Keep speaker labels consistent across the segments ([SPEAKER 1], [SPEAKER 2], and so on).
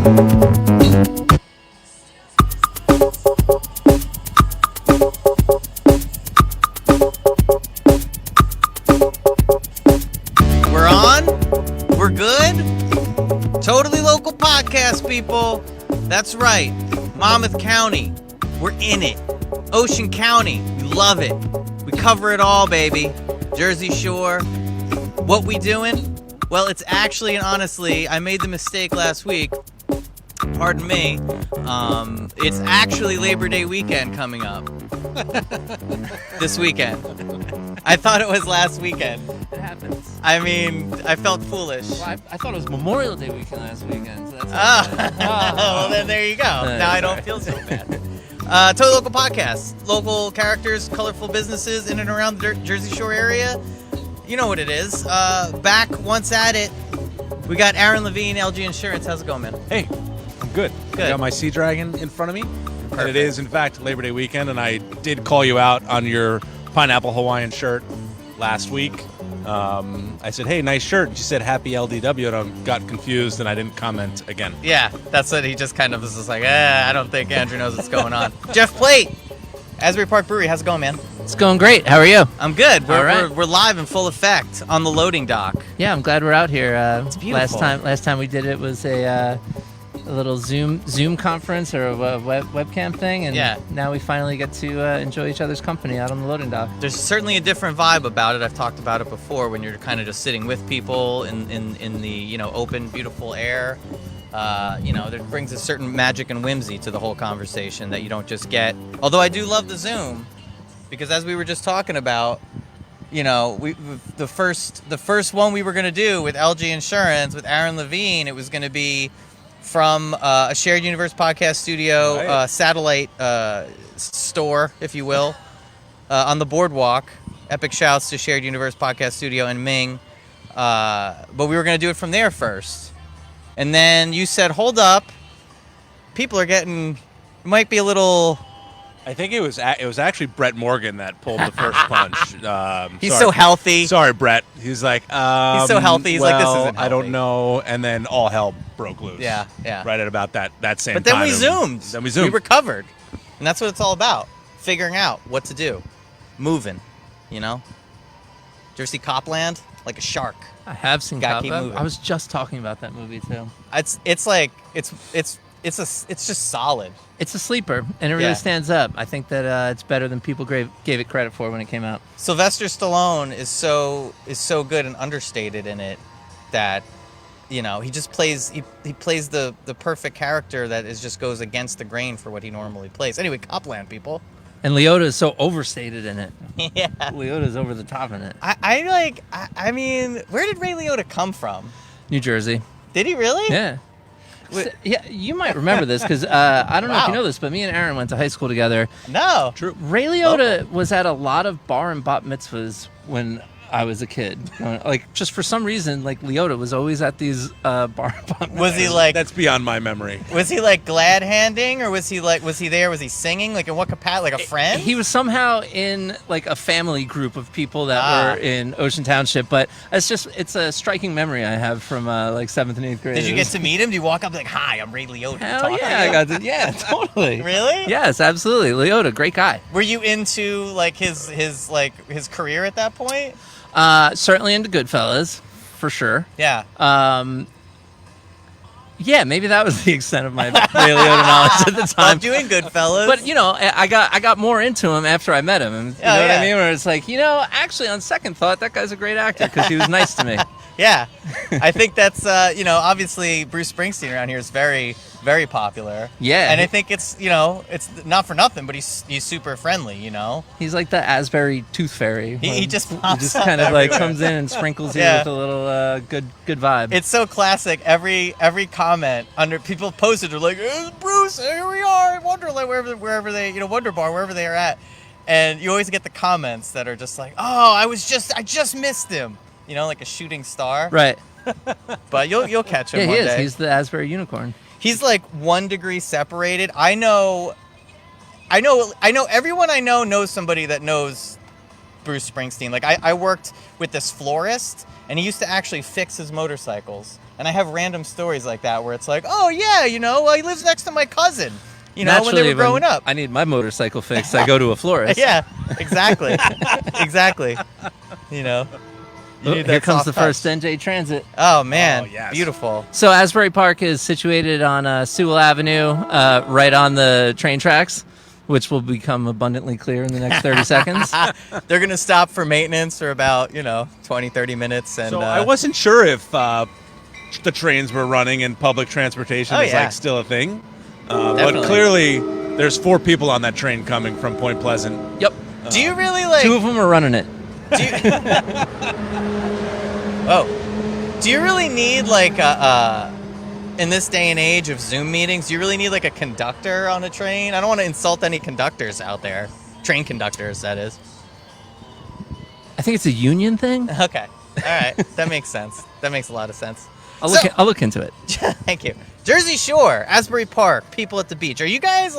[SPEAKER 1] We're on? We're good? Totally local podcast, people. That's right. Monmouth County. We're in it. Ocean County. We love it. We cover it all, baby. Jersey Shore. What we doing? Well, it's actually and honestly, I made the mistake last week. Pardon me. It's actually Labor Day weekend coming up. This weekend. I thought it was last weekend.
[SPEAKER 2] It happens.
[SPEAKER 1] I mean, I felt foolish.
[SPEAKER 2] Well, I thought it was Memorial Day weekend last weekend. So that's
[SPEAKER 1] Well, then there you go. Now I don't feel so bad. Totally Local Podcast. Local characters, colorful businesses in and around the Jersey Shore area. You know what it is. Back once at it. We got Aaron Levine, LG Insurance. How's it going, man?
[SPEAKER 3] Hey, I'm good.
[SPEAKER 1] Good.
[SPEAKER 3] I got my Sea Dragon in front of me.
[SPEAKER 1] Perfect.
[SPEAKER 3] And it is, in fact, Labor Day weekend, and I did call you out on your pineapple Hawaiian shirt last week. I said, hey, nice shirt. You said happy LDW, and I got confused, and I didn't comment again.
[SPEAKER 1] Yeah, that's what he just kind of was just like, I don't think Andrew knows what's going on. Jeff Plate, Asbury Park Brewery. How's it going, man?
[SPEAKER 2] It's going great. How are you?
[SPEAKER 1] I'm good.
[SPEAKER 2] All right.
[SPEAKER 1] We're live in full effect on the loading dock.
[SPEAKER 2] Yeah, I'm glad we're out here.
[SPEAKER 1] It's beautiful.
[SPEAKER 2] Last time we did it was a little Zoom conference or a webcam thing, and
[SPEAKER 1] Yeah.
[SPEAKER 2] now we finally get to enjoy each other's company out on the loading dock.
[SPEAKER 1] There's certainly a different vibe about it. I've talked about it before when you're kind of just sitting with people in the open, beautiful air. That brings a certain magic and whimsy to the whole conversation that you don't just get. Although I do love the Zoom, because as we were just talking about, the first one we were going to do with LG Insurance with Aaron Levine, it was going to be from a Shared Universe podcast studio,
[SPEAKER 3] Right.
[SPEAKER 1] satellite store, if you will, on the boardwalk. Epic shouts to Shared Universe podcast studio and Ming. But we were going to do it from there first. And then you said, hold up. People are getting, it might be a little...
[SPEAKER 3] I think it was actually Brett Morgan that pulled the first punch.
[SPEAKER 1] He's
[SPEAKER 3] sorry.
[SPEAKER 1] so healthy.
[SPEAKER 3] Sorry, Brett. He's like,
[SPEAKER 1] He's so healthy. He's like, this isn't
[SPEAKER 3] I don't
[SPEAKER 1] healthy.
[SPEAKER 3] know. And then all hell broke loose.
[SPEAKER 1] Yeah.
[SPEAKER 3] Right at about that same time.
[SPEAKER 1] But then we zoomed. We recovered. And that's what it's all about. Figuring out what to do. Moving, Did you ever see Copland? Like a shark.
[SPEAKER 2] I have seen
[SPEAKER 1] Gotta
[SPEAKER 2] Cop.
[SPEAKER 1] keep moving.
[SPEAKER 2] I was just talking about that movie too.
[SPEAKER 1] It's just solid.
[SPEAKER 2] It's a sleeper, and it really
[SPEAKER 1] Yeah.
[SPEAKER 2] stands up. I think that it's better than people gave it credit for when it came out.
[SPEAKER 1] Sylvester Stallone is so good and understated in it that he just plays he plays the perfect character that just goes against the grain for what he normally plays. Anyway, Copland, people.
[SPEAKER 2] And Leota is so overstated in it.
[SPEAKER 1] Yeah.
[SPEAKER 2] Leota's over the top in it.
[SPEAKER 1] I mean, where did Ray Liotta come from?
[SPEAKER 2] New Jersey.
[SPEAKER 1] Did he really?
[SPEAKER 2] Yeah.
[SPEAKER 1] Wait.
[SPEAKER 2] Yeah, you might remember this because I don't know if you
[SPEAKER 1] Wow.
[SPEAKER 2] know this, but me and Aaron went to high school together.
[SPEAKER 1] No.
[SPEAKER 3] True.
[SPEAKER 2] Ray Liotta was at a lot of bar and bat mitzvahs when I was a kid. Like, just for some reason, like, Liotta was always at these bar and bat mitzvahs.
[SPEAKER 1] Was he like
[SPEAKER 3] That's beyond my memory.
[SPEAKER 1] Was he like glad handing, or was he there? Was he singing? Like in what capacity? Like a friend?
[SPEAKER 2] He was somehow in, like, a family group of people that were in Ocean Township, but it's a striking memory I have from, like, 7th and 8th grade.
[SPEAKER 1] Did you get to meet him? Do you walk up like, "Hi, I'm Ray Liotta"?
[SPEAKER 2] Hell
[SPEAKER 1] Talk to
[SPEAKER 2] yeah,
[SPEAKER 1] you?
[SPEAKER 2] I got to, yeah, totally.
[SPEAKER 1] Really?
[SPEAKER 2] Yes, absolutely. Liotta, great guy.
[SPEAKER 1] Were you into like his career at that point?
[SPEAKER 2] Certainly into Goodfellas, for sure.
[SPEAKER 1] Yeah.
[SPEAKER 2] Yeah, maybe that was the extent of my Ray Liotta knowledge at the time.
[SPEAKER 1] Loved you in Goodfellas.
[SPEAKER 2] But I got more into him after I met him. And you know what I mean? Where it's like, actually on second thought, that guy's a great actor because he was nice to me.
[SPEAKER 1] Yeah, I think that's obviously Bruce Springsteen around here is very, very popular.
[SPEAKER 2] Yeah.
[SPEAKER 1] And I think it's it's not for nothing, but he's super friendly.
[SPEAKER 2] He's like the Asbury Tooth Fairy.
[SPEAKER 1] He just
[SPEAKER 2] He
[SPEAKER 1] pops
[SPEAKER 2] just
[SPEAKER 1] up
[SPEAKER 2] kind of like
[SPEAKER 1] everywhere.
[SPEAKER 2] comes in and sprinkles you
[SPEAKER 1] Yeah.
[SPEAKER 2] with a little good vibe.
[SPEAKER 1] It's so classic. Every comment under people posted are like, Bruce, here we are at Wonderland, wherever they, Wonder Bar, wherever they are at, and you always get the comments that are just like, oh, I just missed him, like a shooting star.
[SPEAKER 2] Right.
[SPEAKER 1] But you'll catch him
[SPEAKER 2] Yeah, he
[SPEAKER 1] one
[SPEAKER 2] is.
[SPEAKER 1] day.
[SPEAKER 2] He's the Asbury unicorn.
[SPEAKER 1] He's like 1 degree separated. I know everyone I know knows somebody that knows Bruce Springsteen. Like I worked with this florist, and he used to actually fix his motorcycles. And I have random stories like that where it's like, oh yeah, he lives next to my cousin. When they were growing up.
[SPEAKER 2] I need my motorcycle fixed, I go to a florist.
[SPEAKER 1] Yeah, exactly. Exactly.
[SPEAKER 2] Here comes the first NJ Transit.
[SPEAKER 1] Oh, man.
[SPEAKER 3] Oh, yes.
[SPEAKER 1] Beautiful.
[SPEAKER 2] So Asbury Park is situated on Sewell Avenue, right on the train tracks, which will become abundantly clear in the next 30 seconds.
[SPEAKER 1] They're going to stop for maintenance for about, 20, 30 minutes. And
[SPEAKER 3] So I wasn't sure if the trains were running and public transportation is
[SPEAKER 1] yeah.
[SPEAKER 3] still a thing. But
[SPEAKER 2] Definitely.
[SPEAKER 3] clearly, there's 4 people on that train coming from Point Pleasant.
[SPEAKER 2] Yep.
[SPEAKER 1] do you really,
[SPEAKER 2] 2 of them are running it.
[SPEAKER 1] Do you really need, in this day and age of Zoom meetings, do you really need, a conductor on a train? I don't want to insult any conductors out there. Train conductors, that is.
[SPEAKER 2] I think it's a union thing.
[SPEAKER 1] Okay. All right. That makes sense. That makes a lot of sense.
[SPEAKER 2] I'll look into it.
[SPEAKER 1] Thank you. Jersey Shore, Asbury Park, people at the beach. Are you guys,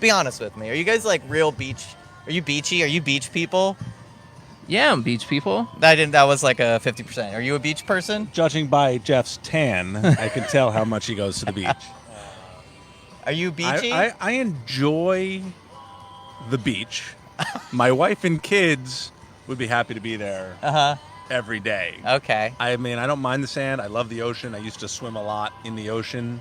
[SPEAKER 1] be honest with me. Are you guys, real beach? Are you beachy? Are you beach people?
[SPEAKER 2] Yeah, I'm beach people.
[SPEAKER 1] That was a 50%. Are you a beach person?
[SPEAKER 3] Judging by Jeff's tan, I can tell how much he goes to the beach.
[SPEAKER 1] Are you beachy?
[SPEAKER 3] I enjoy the beach. My wife and kids would be happy to be there every day.
[SPEAKER 1] Okay.
[SPEAKER 3] I mean, I don't mind the sand. I love the ocean. I used to swim a lot in the ocean.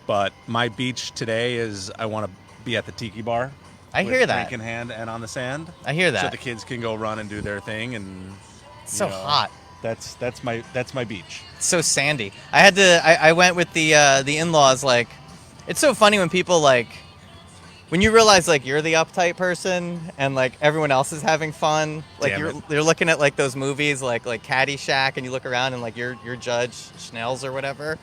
[SPEAKER 3] But my beach today is I want to be at the tiki bar.
[SPEAKER 1] I
[SPEAKER 3] with
[SPEAKER 1] hear that.
[SPEAKER 3] drink in hand and on the sand.
[SPEAKER 1] I hear that.
[SPEAKER 3] So the kids can go run and do their thing, and
[SPEAKER 1] It's so hot.
[SPEAKER 3] That's my beach.
[SPEAKER 1] It's so sandy. I went with the in-laws. It's so funny when people when you realize you're the uptight person and everyone else is having fun. You're looking at those movies like Caddyshack, and you look around and you're Judge Schnells or whatever.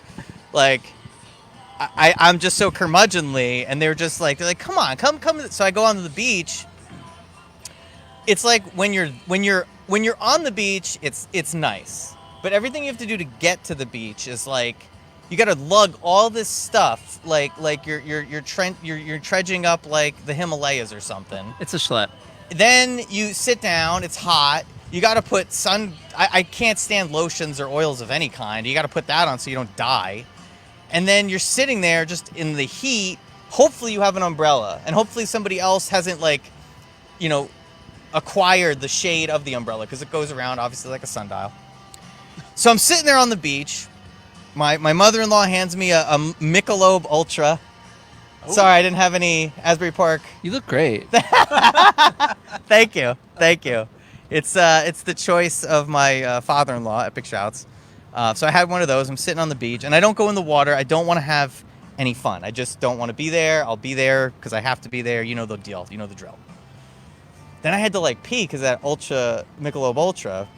[SPEAKER 1] I'm just so curmudgeonly, and they're like, come on, come. So I go onto the beach. It's when you're on the beach, it's nice, but everything you have to do to get to the beach is you got to lug all this stuff, you're trudging up the Himalayas or something.
[SPEAKER 2] It's a schlep.
[SPEAKER 1] Then you sit down. It's hot. You got to put I can't stand lotions or oils of any kind. You got to put that on so you don't die. And then you're sitting there just in the heat. Hopefully you have an umbrella, and hopefully somebody else hasn't acquired the shade of the umbrella, because it goes around obviously like a sundial. So I'm sitting there on the beach. My mother-in-law hands me a Michelob Ultra.
[SPEAKER 3] Ooh.
[SPEAKER 1] Sorry, I didn't have any Asbury Park.
[SPEAKER 2] You look great.
[SPEAKER 1] Thank you. It's the choice of my father-in-law. Epic shouts. So I had one of those. I'm sitting on the beach, and I don't go in the water. I don't want to have any fun. I just don't want to be there. I'll be there because I have to be there. You know the deal. You know the drill. Then I had to pee because that Michelob Ultra,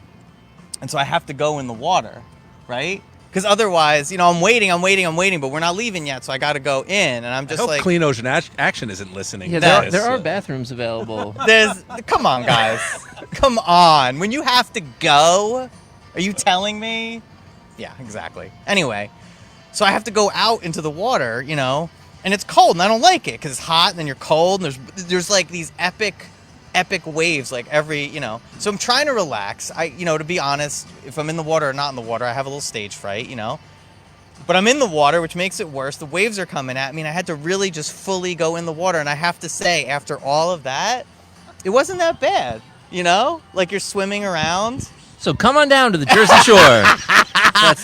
[SPEAKER 1] and so I have to go in the water, right? Because otherwise, I'm waiting, but we're not leaving yet, so I got to go in, and I'm just
[SPEAKER 3] I hope Clean Ocean Action isn't listening.
[SPEAKER 2] Yeah,
[SPEAKER 3] to
[SPEAKER 2] there
[SPEAKER 3] this.
[SPEAKER 2] are bathrooms available.
[SPEAKER 1] Come on, guys. Come on. When you have to go, are you telling me? Yeah, exactly. Anyway, so I have to go out into the water, and it's cold, and I don't like it because it's hot, and then you're cold, and there's these epic waves every, So I'm trying to relax. To be honest, if I'm in the water or not in the water, I have a little stage fright, But I'm in the water, which makes it worse. The waves are coming at me, and I had to really just fully go in the water. And I have to say, after all of that, it wasn't that bad, You're swimming around.
[SPEAKER 2] So come on down to the Jersey Shore.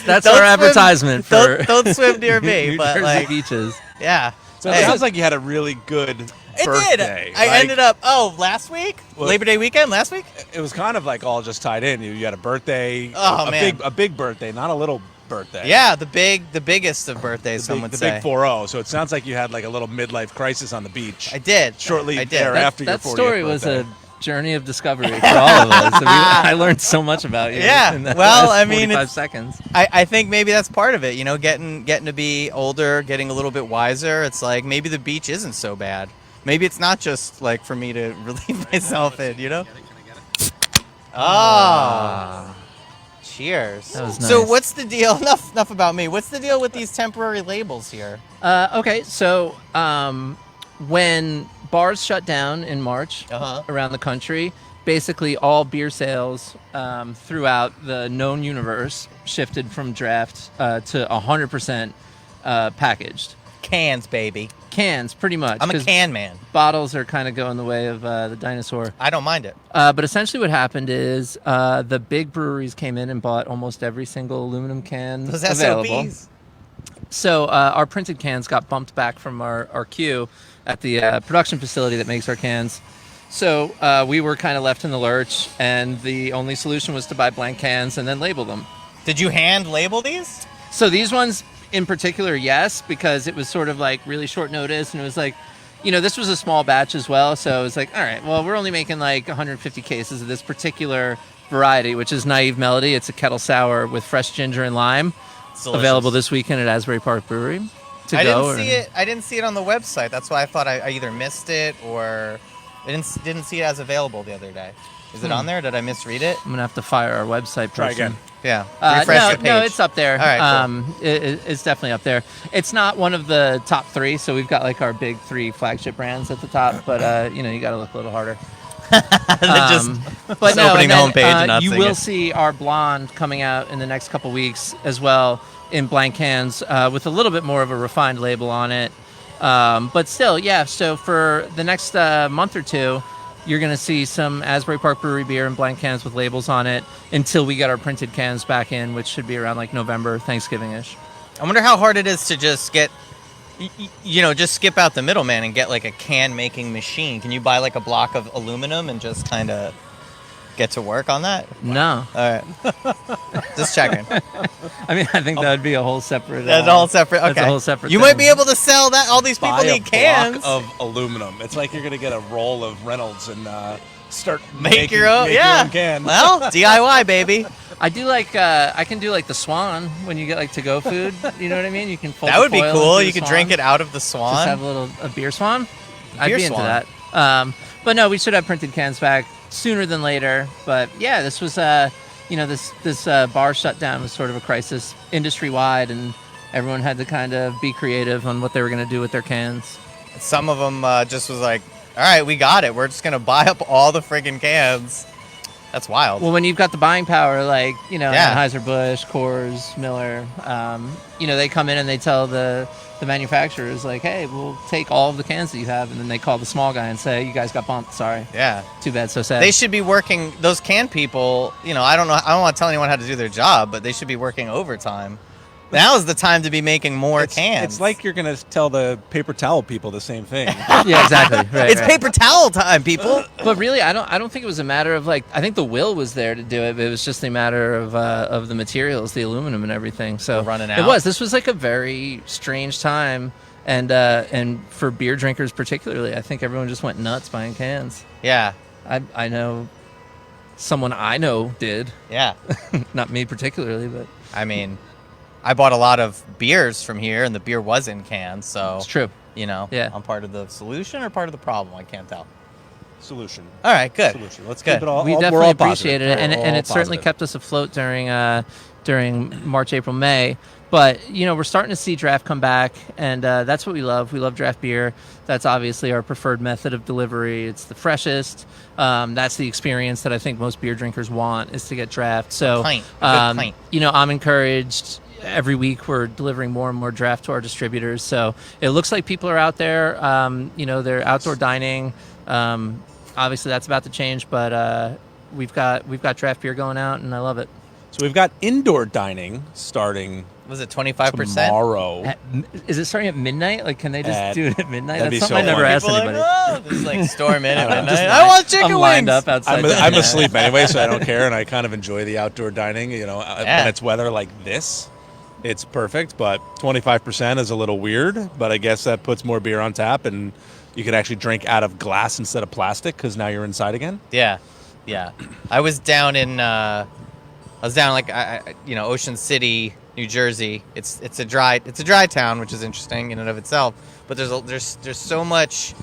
[SPEAKER 2] That's our advertisement for
[SPEAKER 1] don't swim near me,
[SPEAKER 2] New
[SPEAKER 1] but
[SPEAKER 2] Jersey beaches.
[SPEAKER 1] yeah.
[SPEAKER 3] So it sounds like you had a really good birthday.
[SPEAKER 1] It did. I ended up last week, Labor Day weekend last week.
[SPEAKER 3] It was kind of all just tied in. You had a birthday.
[SPEAKER 1] Oh, man.
[SPEAKER 3] A big birthday, not a little birthday.
[SPEAKER 1] Yeah, the biggest of birthdays, some would say.
[SPEAKER 3] The big 4-0. So it sounds like you had a little midlife crisis on the beach.
[SPEAKER 1] I did.
[SPEAKER 3] Shortly
[SPEAKER 1] I did.
[SPEAKER 3] thereafter your
[SPEAKER 2] That
[SPEAKER 3] 40th
[SPEAKER 2] story was
[SPEAKER 3] birthday.
[SPEAKER 2] a journey of discovery for all of us. I learned so much about you.
[SPEAKER 1] Yeah,
[SPEAKER 2] in that
[SPEAKER 1] well,
[SPEAKER 2] last
[SPEAKER 1] I mean,
[SPEAKER 2] 45 seconds.
[SPEAKER 1] I think maybe that's part of it, getting to be older, getting a little bit wiser. It's maybe the beach isn't so bad. Maybe it's not just for me to relieve myself in, Ah. Cheers.
[SPEAKER 2] That was
[SPEAKER 1] So
[SPEAKER 2] nice.
[SPEAKER 1] what's the deal? Enough about me. What's the deal with these temporary labels here?
[SPEAKER 2] Okay, so when bars shut down in March
[SPEAKER 1] Uh-huh.
[SPEAKER 2] around the country, basically all beer sales throughout the known universe shifted from draft to 100% packaged.
[SPEAKER 1] Cans, baby.
[SPEAKER 2] Cans, pretty much.
[SPEAKER 1] I'm a
[SPEAKER 2] 'cause
[SPEAKER 1] can man.
[SPEAKER 2] Bottles are kind of going the way of the dinosaur.
[SPEAKER 1] I don't mind it.
[SPEAKER 2] But essentially what happened is the big breweries came in and bought almost every single aluminum can
[SPEAKER 1] Those
[SPEAKER 2] available.
[SPEAKER 1] SOBs.
[SPEAKER 2] So our printed cans got bumped back from our queue at the production facility that makes our cans. So we were kind of left in the lurch, and the only solution was to buy blank cans and then label them.
[SPEAKER 1] Did you hand label these?
[SPEAKER 2] So these ones in particular, yes, because it was sort of like really short notice, and it was like, this was a small batch as well. So it was like, all right, well, we're only making like 150 cases of this particular variety, which is Naive Melody. It's a kettle sour with fresh ginger and lime. Available this weekend at Asbury Park Brewery.
[SPEAKER 1] I didn't see it on the website. That's why I thought I either missed it or I didn't see it as available the other day. Is it on there? Did I misread it?
[SPEAKER 2] I'm gonna have to fire our website person.
[SPEAKER 3] Try again.
[SPEAKER 1] Yeah. Refresh the page.
[SPEAKER 2] No, it's up there.
[SPEAKER 1] All right, cool.
[SPEAKER 2] It's definitely up there. It's not one of the top 3, so we've got like our big 3 flagship brands at the top, but you got to look a little harder. But no,
[SPEAKER 1] opening the homepage and not
[SPEAKER 2] you
[SPEAKER 1] seeing
[SPEAKER 2] will
[SPEAKER 1] it.
[SPEAKER 2] see our blonde coming out in the next couple weeks as well in blank cans with a little bit more of a refined label on it. But still, yeah. So for the next month or two, you're going to see some Asbury Park Brewery beer in blank cans with labels on it until we get our printed cans back in, which should be around like November, Thanksgiving-ish.
[SPEAKER 1] I wonder how hard it is to just get, just skip out the middleman and get like a can making machine. Can you buy like a block of aluminum and just kind of get to work on that?
[SPEAKER 2] No.
[SPEAKER 1] All right. Just checking.
[SPEAKER 2] I mean, I think that would be a whole separate...
[SPEAKER 1] That's a whole separate... Okay.
[SPEAKER 2] That's a whole separate
[SPEAKER 1] You
[SPEAKER 2] thing.
[SPEAKER 1] might be able to sell that. All these people
[SPEAKER 3] Buy a
[SPEAKER 1] need cans.
[SPEAKER 3] block of aluminum. It's like you're gonna get a roll of Reynolds and start
[SPEAKER 1] Make your own
[SPEAKER 3] can.
[SPEAKER 1] Well, DIY, baby.
[SPEAKER 2] I do like I can do like the Swan when you get like to-go food. You know what I mean? You can fold
[SPEAKER 1] That
[SPEAKER 2] the
[SPEAKER 1] would be
[SPEAKER 2] foil
[SPEAKER 1] cool.
[SPEAKER 2] into
[SPEAKER 1] You
[SPEAKER 2] the
[SPEAKER 1] could
[SPEAKER 2] Swan.
[SPEAKER 1] drink it out of the
[SPEAKER 2] Just
[SPEAKER 1] Swan.
[SPEAKER 2] have a beer Swan. I'd
[SPEAKER 1] Beer
[SPEAKER 2] be into
[SPEAKER 1] Swan.
[SPEAKER 2] that. But no, we should have printed cans back sooner than later. But yeah, this was this bar shutdown was sort of a crisis industry wide, and everyone had to kind of be creative on what they were going to do with their cans.
[SPEAKER 1] Some of them just was like, all right, we got it. We're just going to buy up all the friggin' cans. That's wild.
[SPEAKER 2] Well, when you've got the buying power, like,
[SPEAKER 1] Yeah.
[SPEAKER 2] Anheuser-Busch, Coors, Miller, they come in and they tell the manufacturers, like, hey, we'll take all of the cans that you have, and then they call the small guy and say, you guys got bumped, sorry.
[SPEAKER 1] Yeah.
[SPEAKER 2] Too bad, so sad.
[SPEAKER 1] They should be working, those can people, I don't want to tell anyone how to do their job, but they should be working overtime. Now is the time to be making more cans.
[SPEAKER 3] It's like you're gonna tell the paper towel people the same thing.
[SPEAKER 2] Yeah, exactly. Right,
[SPEAKER 1] It's
[SPEAKER 2] right.
[SPEAKER 1] paper towel time, people.
[SPEAKER 2] But really, I don't think it was a matter of like. I think the will was there to do it. But it was just a matter of the materials, the aluminum and everything. So
[SPEAKER 1] Running out.
[SPEAKER 2] It was. This was like a very strange time, and for beer drinkers particularly, I think everyone just went nuts buying cans.
[SPEAKER 1] Yeah.
[SPEAKER 2] I know someone I know did.
[SPEAKER 1] Yeah.
[SPEAKER 2] Not me particularly, but
[SPEAKER 1] I mean, I bought a lot of beers from here, and the beer was in cans, so
[SPEAKER 2] it's true. Yeah.
[SPEAKER 1] I'm part of the solution or part of the problem. I can't tell.
[SPEAKER 3] Solution.
[SPEAKER 1] All right, good.
[SPEAKER 3] Solution. Let's
[SPEAKER 1] Good.
[SPEAKER 3] keep it all.
[SPEAKER 2] We
[SPEAKER 3] we're
[SPEAKER 2] definitely
[SPEAKER 3] all positive.
[SPEAKER 2] appreciated it, and
[SPEAKER 3] We're all
[SPEAKER 2] it certainly
[SPEAKER 3] positive.
[SPEAKER 2] kept us afloat during March, April, May. But we're starting to see draft come back, and that's what we love. We love draft beer. That's obviously our preferred method of delivery. It's the freshest. That's the experience that I think most beer drinkers want, is to get draft. So,
[SPEAKER 1] Pint. A good pint.
[SPEAKER 2] I'm encouraged. Every week we're delivering more and more draft to our distributors. So it looks like people are out there. They're outdoor dining. Obviously that's about to change, but we've got draft beer going out, and I love it.
[SPEAKER 3] So we've got indoor dining starting
[SPEAKER 1] Was it 25%?
[SPEAKER 3] tomorrow.
[SPEAKER 2] Is it starting at midnight? Like, can they just do it at midnight?
[SPEAKER 3] that'd be
[SPEAKER 2] That's something
[SPEAKER 3] so
[SPEAKER 2] I never
[SPEAKER 3] fun.
[SPEAKER 2] asked
[SPEAKER 1] People are
[SPEAKER 2] anybody.
[SPEAKER 1] like, oh, just like storm in at midnight.
[SPEAKER 2] Just
[SPEAKER 1] I want chicken
[SPEAKER 2] I'm
[SPEAKER 1] wings.
[SPEAKER 2] lined up outside.
[SPEAKER 3] I'm asleep anyway, so I don't care, and I kind of enjoy the outdoor dining.
[SPEAKER 1] Yeah.
[SPEAKER 3] When it's weather like this, it's perfect. But 25% is a little weird. But I guess that puts more beer on tap, and you could actually drink out of glass instead of plastic because now you're inside again.
[SPEAKER 1] Yeah. I was down in, Ocean City, New Jersey. It's a dry town, which is interesting in and of itself. But there's so much,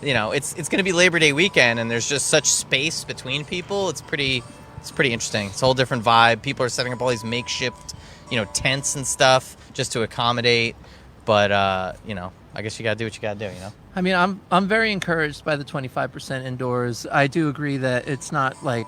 [SPEAKER 1] it's going to be Labor Day weekend, and there's just such space between people. It's pretty interesting. It's a whole different vibe. People are setting up all these makeshift, tents and stuff just to accommodate But you know, I guess you gotta do what you gotta do. You know.
[SPEAKER 2] I mean, I'm very encouraged by the 25% indoors. I do agree that it's not like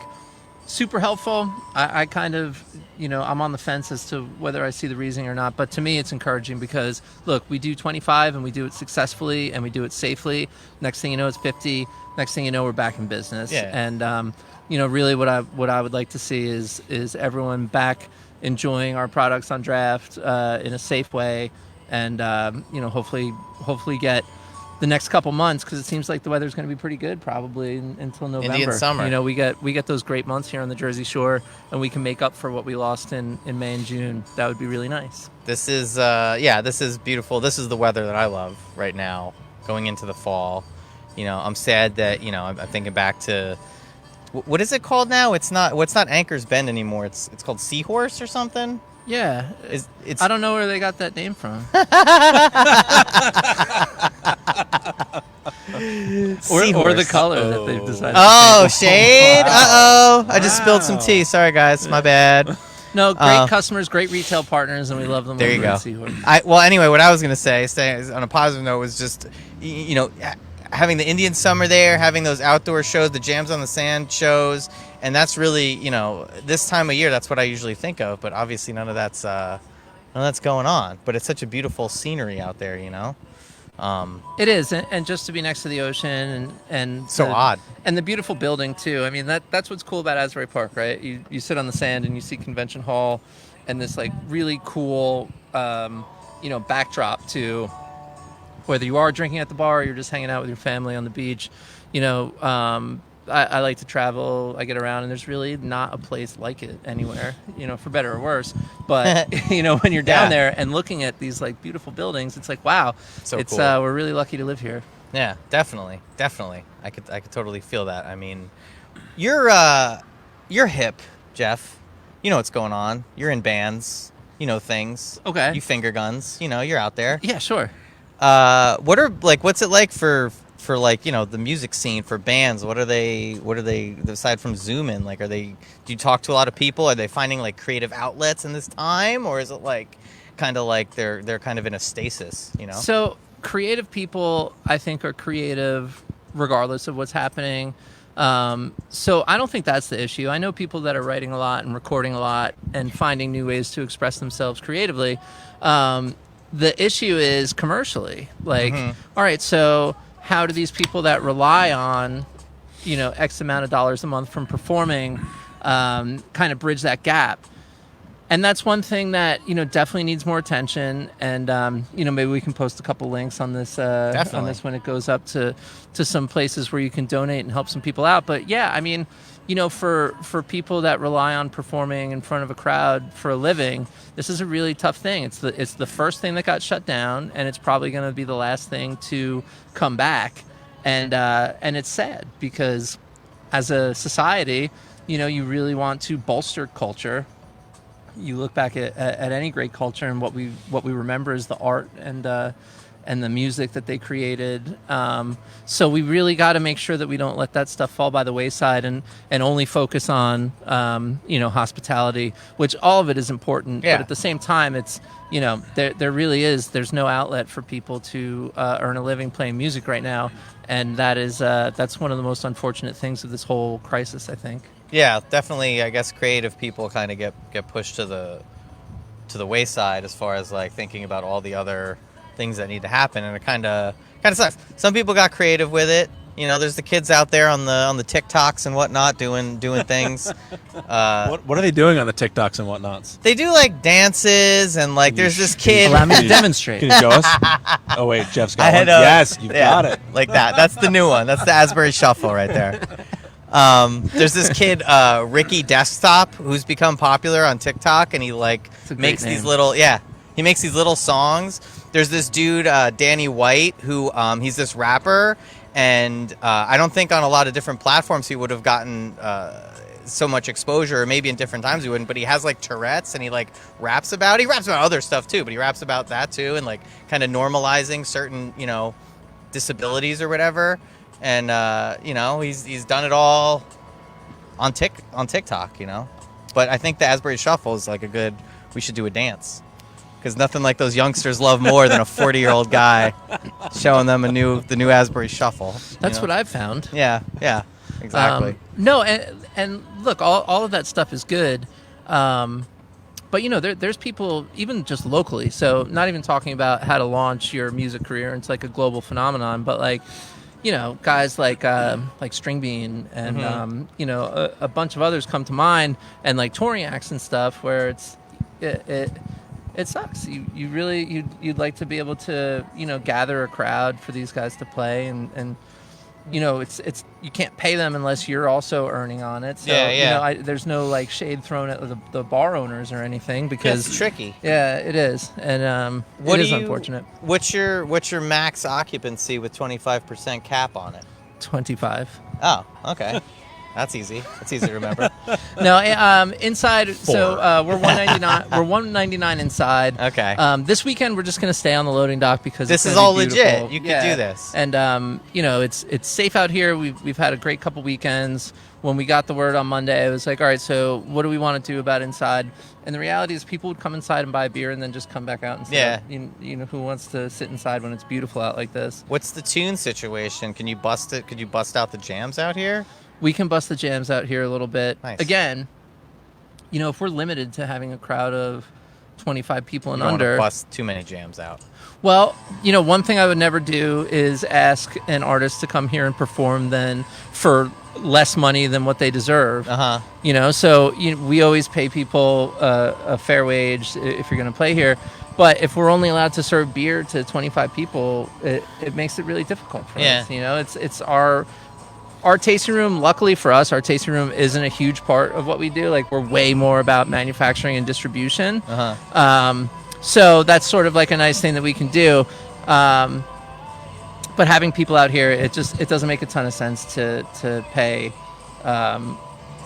[SPEAKER 2] super helpful. I kind of, you know, I'm on the fence as to whether I see the reasoning or not. But to me, it's encouraging because, look, we do 25 and we do it successfully and we do it safely. Next thing you know, it's 50. Next thing you know, we're back in business.
[SPEAKER 1] Yeah.
[SPEAKER 2] And, you know, really what I would like to see is everyone back enjoying our products on draft in a safe way. And, you know, hopefully get the next couple months, because it seems like the weather's going to be pretty good probably until November.
[SPEAKER 1] Indian summer.
[SPEAKER 2] You know, we get those great months here on the Jersey Shore, and we can make up for what we lost in May and June. That would be really nice.
[SPEAKER 1] This is this is beautiful. This is the weather that I love right now, going into the fall. You know, I'm sad that, you know, I'm thinking back to what is it called now? It's not Anchor's Bend anymore. It's called Seahorse or something.
[SPEAKER 2] Yeah,
[SPEAKER 1] It's
[SPEAKER 2] I don't know where they got that name from. or the color that they've decided.
[SPEAKER 1] Oh, shade! Uh-oh. I just spilled some tea. Sorry, guys. My bad.
[SPEAKER 2] No, great customers, great retail partners, and we love them.
[SPEAKER 1] There you
[SPEAKER 2] over
[SPEAKER 1] go.
[SPEAKER 2] at Seahorse.
[SPEAKER 1] Well, anyway, what I was going to say, staying on a positive note, was just, you know, having the Indian summer there, having those outdoor shows, the Jams on the Sand shows, and that's really, you know, this time of year, that's what I usually think of, but obviously none of that's going on. But it's such a beautiful scenery out there, you know?
[SPEAKER 2] It is, and just to be next to the ocean and
[SPEAKER 1] So odd.
[SPEAKER 2] And the beautiful building too. I mean, that's what's cool about Asbury Park, right? You sit on the sand and you see Convention Hall and this like really cool you know, backdrop to whether you are drinking at the bar or you're just hanging out with your family on the beach. You know, I like to travel. I get around, and there's really not a place like it anywhere, you know, for better or worse. But, you know, when you're down there and looking at these, like, beautiful buildings, it's like, wow,
[SPEAKER 1] So
[SPEAKER 2] it's
[SPEAKER 1] cool.
[SPEAKER 2] We're really lucky to live here.
[SPEAKER 1] Yeah, definitely. I could totally feel that. I mean, you're hip, Jeff. You know what's going on. You're in bands. You know things.
[SPEAKER 2] Okay.
[SPEAKER 1] You finger guns. You know, you're out there.
[SPEAKER 2] Yeah, sure.
[SPEAKER 1] What's it like for like, you know, the music scene for bands? What are they aside from Zoom in? Like, do you talk to a lot of people? Are they finding like creative outlets in this time, or is it like kind of like they're kind of in a stasis, you know?
[SPEAKER 2] So creative people, I think, are creative regardless of what's happening. So I don't think that's the issue. I know people that are writing a lot and recording a lot and finding new ways to express themselves creatively. The issue is commercially. Like, all right, so how do these people that rely on, you know, X amount of dollars a month from performing kind of bridge that gap? And that's one thing that, you know, definitely needs more attention. And, you know, maybe we can post a couple links on this when it goes up to some places where you can donate and help some people out. But yeah, I mean, you know, for people that rely on performing in front of a crowd for a living, this is a really tough thing. It's the first thing that got shut down, and it's probably going to be the last thing to come back. And it's sad because as a society, you know, you really want to bolster culture. You look back at any great culture, and what we remember is the art and the music that they created. So we really got to make sure that we don't let that stuff fall by the wayside and only focus on you know, hospitality, which all of it is important.
[SPEAKER 1] Yeah.
[SPEAKER 2] But at the same time, it's, you know, there really is, there's no outlet for people to earn a living playing music right now, and that's one of the most unfortunate things of this whole crisis, I think.
[SPEAKER 1] Yeah, definitely. I guess creative people kind of get pushed to the wayside as far as like thinking about all the other things that need to happen, and it kind of sucks. Some people got creative with it. You know, there's the kids out there on the TikToks and whatnot doing things.
[SPEAKER 3] What are they doing on the TikToks and whatnots?
[SPEAKER 1] They do like dances and like there's this kid.
[SPEAKER 2] Allow me to demonstrate.
[SPEAKER 3] Can you show us? Oh wait, Jeff's got one.
[SPEAKER 1] know.
[SPEAKER 3] Yes, you've got it.
[SPEAKER 1] Like that. That's the new one. That's the Asbury Shuffle right there. There's this kid, Ricky Desktop, who's become popular on TikTok, and he like makes these little songs. There's this dude, Danny White, who he's this rapper, and I don't think on a lot of different platforms he would have gotten so much exposure, or maybe in different times he wouldn't, but he has like Tourette's, and he raps about other stuff too, but he raps about that too, and like kind of normalizing certain, you know, disabilities or whatever. And you know, he's done it all on TikTok, you know. But I think the Asbury Shuffle is like we should do a dance. because nothing like those youngsters love more than a 40-year-old guy showing them the new Asbury Shuffle.
[SPEAKER 2] That's what I've found.
[SPEAKER 1] Yeah, exactly.
[SPEAKER 2] No, and look, all of that stuff is good. But, there's people, even just locally, so not even talking about how to launch your music career into, like, a global phenomenon, but, like, guys like String Bean and, a bunch of others come to mind, and, like, touring acts and stuff, where it sucks. You'd like to be able to, gather a crowd for these guys to play, and it's you can't pay them unless you're also earning on it. So, there's no, like, shade thrown at the bar owners or anything, because
[SPEAKER 1] it's tricky.
[SPEAKER 2] Yeah, it is, and it is unfortunate.
[SPEAKER 1] What's your max occupancy with 25% cap on it?
[SPEAKER 2] 25.
[SPEAKER 1] Oh, okay. That's easy. That's easy to remember.
[SPEAKER 2] No, inside. 4. So we're $199. We're $199 inside.
[SPEAKER 1] Okay.
[SPEAKER 2] This weekend we're just gonna stay on the loading dock because
[SPEAKER 1] this
[SPEAKER 2] is
[SPEAKER 1] all
[SPEAKER 2] beautiful.
[SPEAKER 1] Legit. You can do this.
[SPEAKER 2] And it's safe out here. We've had a great couple weekends. When we got the word on Monday, it was like, all right, so what do we want to do about inside? And the reality is, people would come inside and buy a beer and then just come back out and say, who wants to sit inside when it's beautiful out like this?
[SPEAKER 1] What's the tune situation? Can you bust it? Could you bust out the jams out here?
[SPEAKER 2] We can bust the jams out here a little bit.
[SPEAKER 1] Nice.
[SPEAKER 2] Again, if we're limited to having a crowd of 25 people and
[SPEAKER 1] you don't
[SPEAKER 2] under,
[SPEAKER 1] want to bust too many jams out.
[SPEAKER 2] Well, one thing I would never do is ask an artist to come here and perform then for less money than what they deserve. So we always pay people a fair wage if you're going to play here. But if we're only allowed to serve beer to 25 people, it makes it really difficult for us. It's our tasting room. Luckily for us, our tasting room isn't a huge part of what we do. Like, we're way more about manufacturing and distribution. So that's sort of like a nice thing that we can do. But having people out here, it doesn't make a ton of sense to pay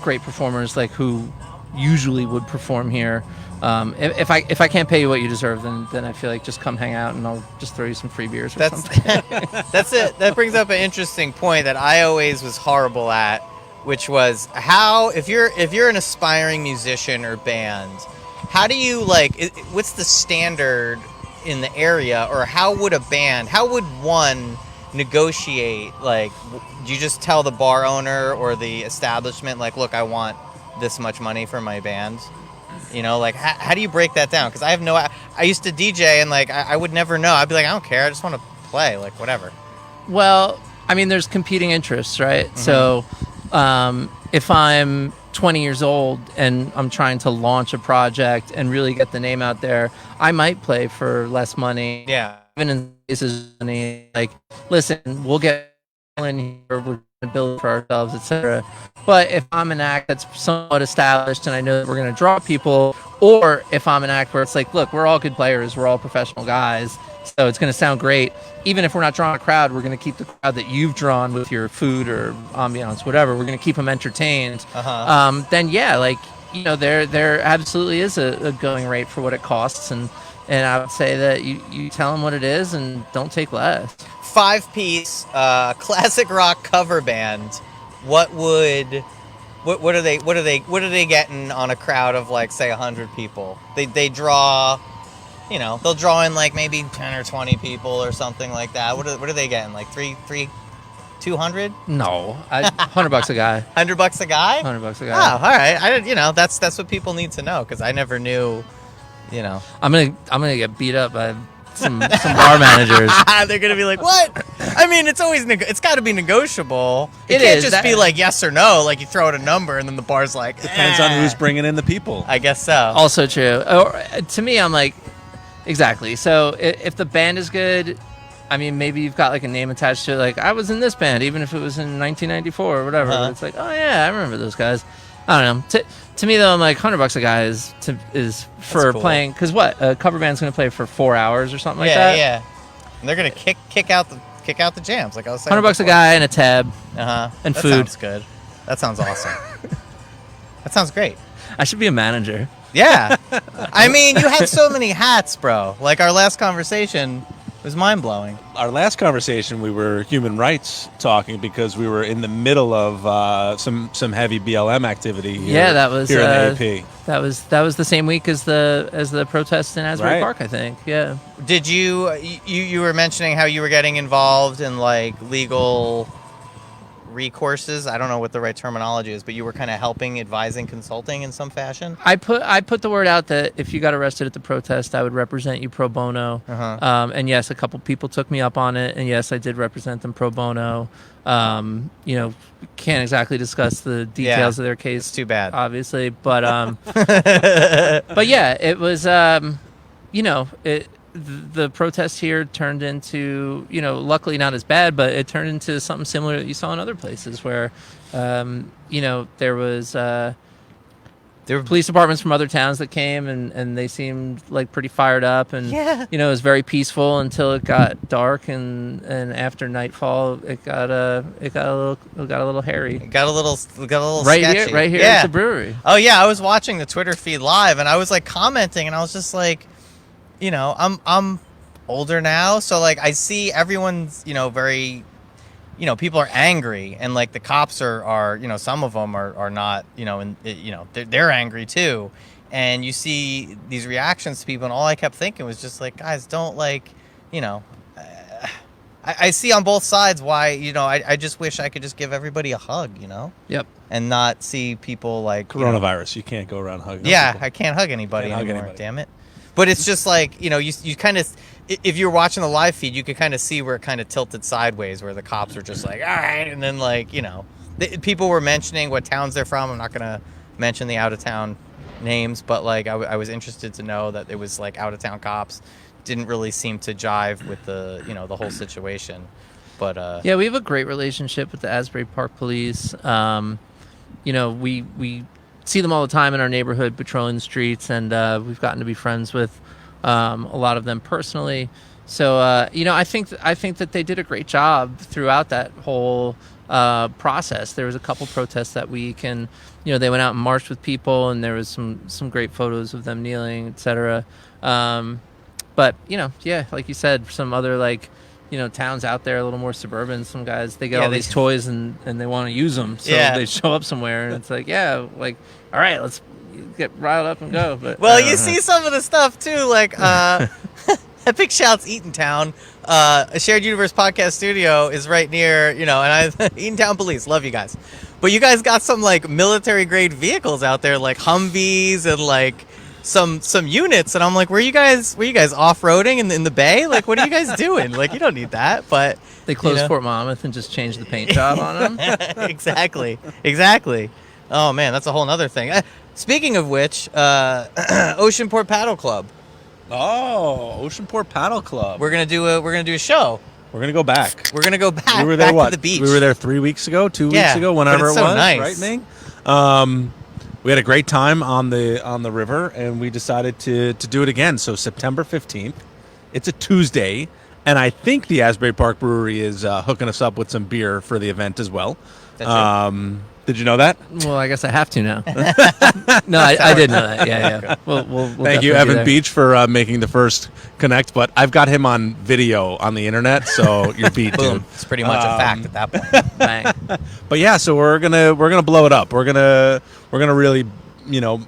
[SPEAKER 2] great performers like who usually would perform here. If I can't pay you what you deserve, then I feel like just come hang out and I'll just throw you some free beers or something.
[SPEAKER 1] That's it. That brings up an interesting point that I always was horrible at, which was how if you're an aspiring musician or band, how do you what's the standard in the area, or how would one negotiate? Like, do you just tell the bar owner or the establishment, like, look, I want this much money for my band? How do you break that down? Because I used to DJ and I would never know. I'd be like, I don't care. I just want to play, whatever.
[SPEAKER 2] Well, I mean, there's competing interests, right? Mm-hmm. So if I'm 20 years old and I'm trying to launch a project and really get the name out there, I might play for less money.
[SPEAKER 1] Yeah.
[SPEAKER 2] Even in cases, like, listen, we'll get in here, we're going to build for ourselves, etc. But if I'm an act that's somewhat established and I know that we're going to draw people, or if I'm an act where it's like, look, we're all good players, we're all professional guys, so it's going to sound great. Even if we're not drawing a crowd, we're going to keep the crowd that you've drawn with your food or ambiance, whatever. We're going to keep them entertained. Then there absolutely is a going rate for what it costs, and I would say that you tell them what it is and don't take less.
[SPEAKER 1] 5-piece classic rock cover band. What are they getting on a crowd of say 100 people? They draw. They'll draw in maybe 10 or 20 people or something like that. What are they getting? 200?
[SPEAKER 2] No, $100 a guy.
[SPEAKER 1] $100 a guy?
[SPEAKER 2] $100 a guy.
[SPEAKER 1] Oh, all right. That's what people need to know, because I never knew.
[SPEAKER 2] I'm gonna get beat up by some bar managers.
[SPEAKER 1] They're gonna be like, what? I mean, it's always it's got to be negotiable. It can't just be yes or no. Like, you throw out a number and then the bar's like,
[SPEAKER 3] depends on who's bringing in the people.
[SPEAKER 1] I guess so.
[SPEAKER 2] Also true. Or, to me, I'm like, exactly. So if the band is good, I mean, maybe you've got a name attached to it. Like, I was in this band, even if it was in 1994 or whatever. But it's like, oh yeah, I remember those guys. I don't know. To me though, I'm like, $100 a guy is for
[SPEAKER 1] cool.
[SPEAKER 2] Playing, because a cover band's gonna play for 4 hours or something like that.
[SPEAKER 1] Yeah. And they're gonna kick out the jams, like I was saying.
[SPEAKER 2] $100 a guy and a tab. And
[SPEAKER 1] that
[SPEAKER 2] food.
[SPEAKER 1] Sounds good. That sounds awesome. That sounds great.
[SPEAKER 2] I should be a manager.
[SPEAKER 1] Yeah. I mean, you have so many hats, bro. Like our last conversation, It was mind-blowing.
[SPEAKER 3] Our last conversation, we were human rights talking because we were in the middle of some heavy BLM activity here,
[SPEAKER 2] Yeah, that was
[SPEAKER 3] here in the AP.
[SPEAKER 2] That was the same week as the protests in Asbury
[SPEAKER 3] Right.
[SPEAKER 2] Park, I think. Yeah.
[SPEAKER 1] Did you were mentioning how you were getting involved in like legal recourses? I don't know what the right terminology is, but you were kind of helping, advising, consulting in some fashion.
[SPEAKER 2] I put the word out that if you got arrested at the protest, I would represent you pro bono. And yes, a couple people took me up on it, and yes, I did represent them pro bono. Can't exactly discuss the details of their case.
[SPEAKER 1] It's too bad,
[SPEAKER 2] obviously, but but yeah, it was the protest here turned into, luckily not as bad, but it turned into something similar that you saw in other places where, there was there were police departments from other towns that came and they seemed like pretty fired up, and it was very peaceful until it got dark, and after nightfall it got a little hairy.
[SPEAKER 1] It got a little
[SPEAKER 2] right
[SPEAKER 1] sketchy.
[SPEAKER 2] right here at the brewery.
[SPEAKER 1] Oh yeah, I was watching the Twitter feed live, and I was like commenting, and I was just like, I'm older now, so like I see everyone's very, people are angry, and like the cops are some of them are not, and they're angry too, and you see these reactions to people, and all I kept thinking was just like, guys, don't like, I see on both sides why, I just wish I could just give everybody a hug,
[SPEAKER 2] Yep.
[SPEAKER 1] and not see people like
[SPEAKER 3] Coronavirus, you can't go around hugging.
[SPEAKER 1] Yeah,
[SPEAKER 3] people.
[SPEAKER 1] I can't hug anybody
[SPEAKER 3] Can't hug
[SPEAKER 1] anymore.
[SPEAKER 3] anybody.
[SPEAKER 1] Damn it. But it's just like, you kind of, if you're watching the live feed, you could kind of see where it kind of tilted sideways, where the cops were just like, all right. And then like, people were mentioning what towns they're from. I'm not going to mention the out of town names, but like, I was interested to know that it was like out of town cops didn't really seem to jive with the, the whole situation. But,
[SPEAKER 2] yeah, we have a great relationship with the Asbury Park Police. We see them all the time in our neighborhood patrolling the streets, and we've gotten to be friends with a lot of them personally. So I think that they did a great job throughout that whole process. There was a couple protests that week, and they went out and marched with people, and there was some great photos of them kneeling, etc. But like you said, some other towns out there a little more suburban, some guys, they get all these toys and they want to use them, so they show up somewhere, and it's like, all right, let's get riled up and go. But
[SPEAKER 1] you see some of the stuff too, like Big shouts Eatontown. A Shared Universe podcast studio is right near, and Eatontown Police, love you guys. But you guys got some like military grade vehicles out there, like Humvees and like some units, and I'm like, were you guys off-roading in the bay? Like, what are you guys doing? Like, you don't need that. But
[SPEAKER 2] they closed Fort Monmouth and just changed the paint job on them.
[SPEAKER 1] Exactly. Oh man, that's a whole nother thing. Speaking of which, Oceanport Paddle Club.
[SPEAKER 3] Oh, Oceanport Paddle Club.
[SPEAKER 1] We're gonna do a show.
[SPEAKER 3] We're gonna go back.
[SPEAKER 1] We're gonna go back.
[SPEAKER 3] We were there
[SPEAKER 1] back to the beach.
[SPEAKER 3] We were there 3 weeks ago, 2 weeks ago, whenever
[SPEAKER 1] it's
[SPEAKER 3] it
[SPEAKER 1] so
[SPEAKER 3] was.
[SPEAKER 1] nice.
[SPEAKER 3] Right, Ming? We had a great time on the river, and we decided to do it again. So September 15th, it's a Tuesday, and I think the Asbury Park Brewery is hooking us up with some beer for the event as well. Did you know that?
[SPEAKER 2] Well, I guess I have to now. No, I did know that. Yeah. We'll
[SPEAKER 3] Thank you, Evan Beach, for making the first connect. But I've got him on video on the internet, so you're beat, dude.
[SPEAKER 1] It's pretty much a fact at that point.
[SPEAKER 2] Bang.
[SPEAKER 3] But yeah, so we're gonna blow it up. We're gonna really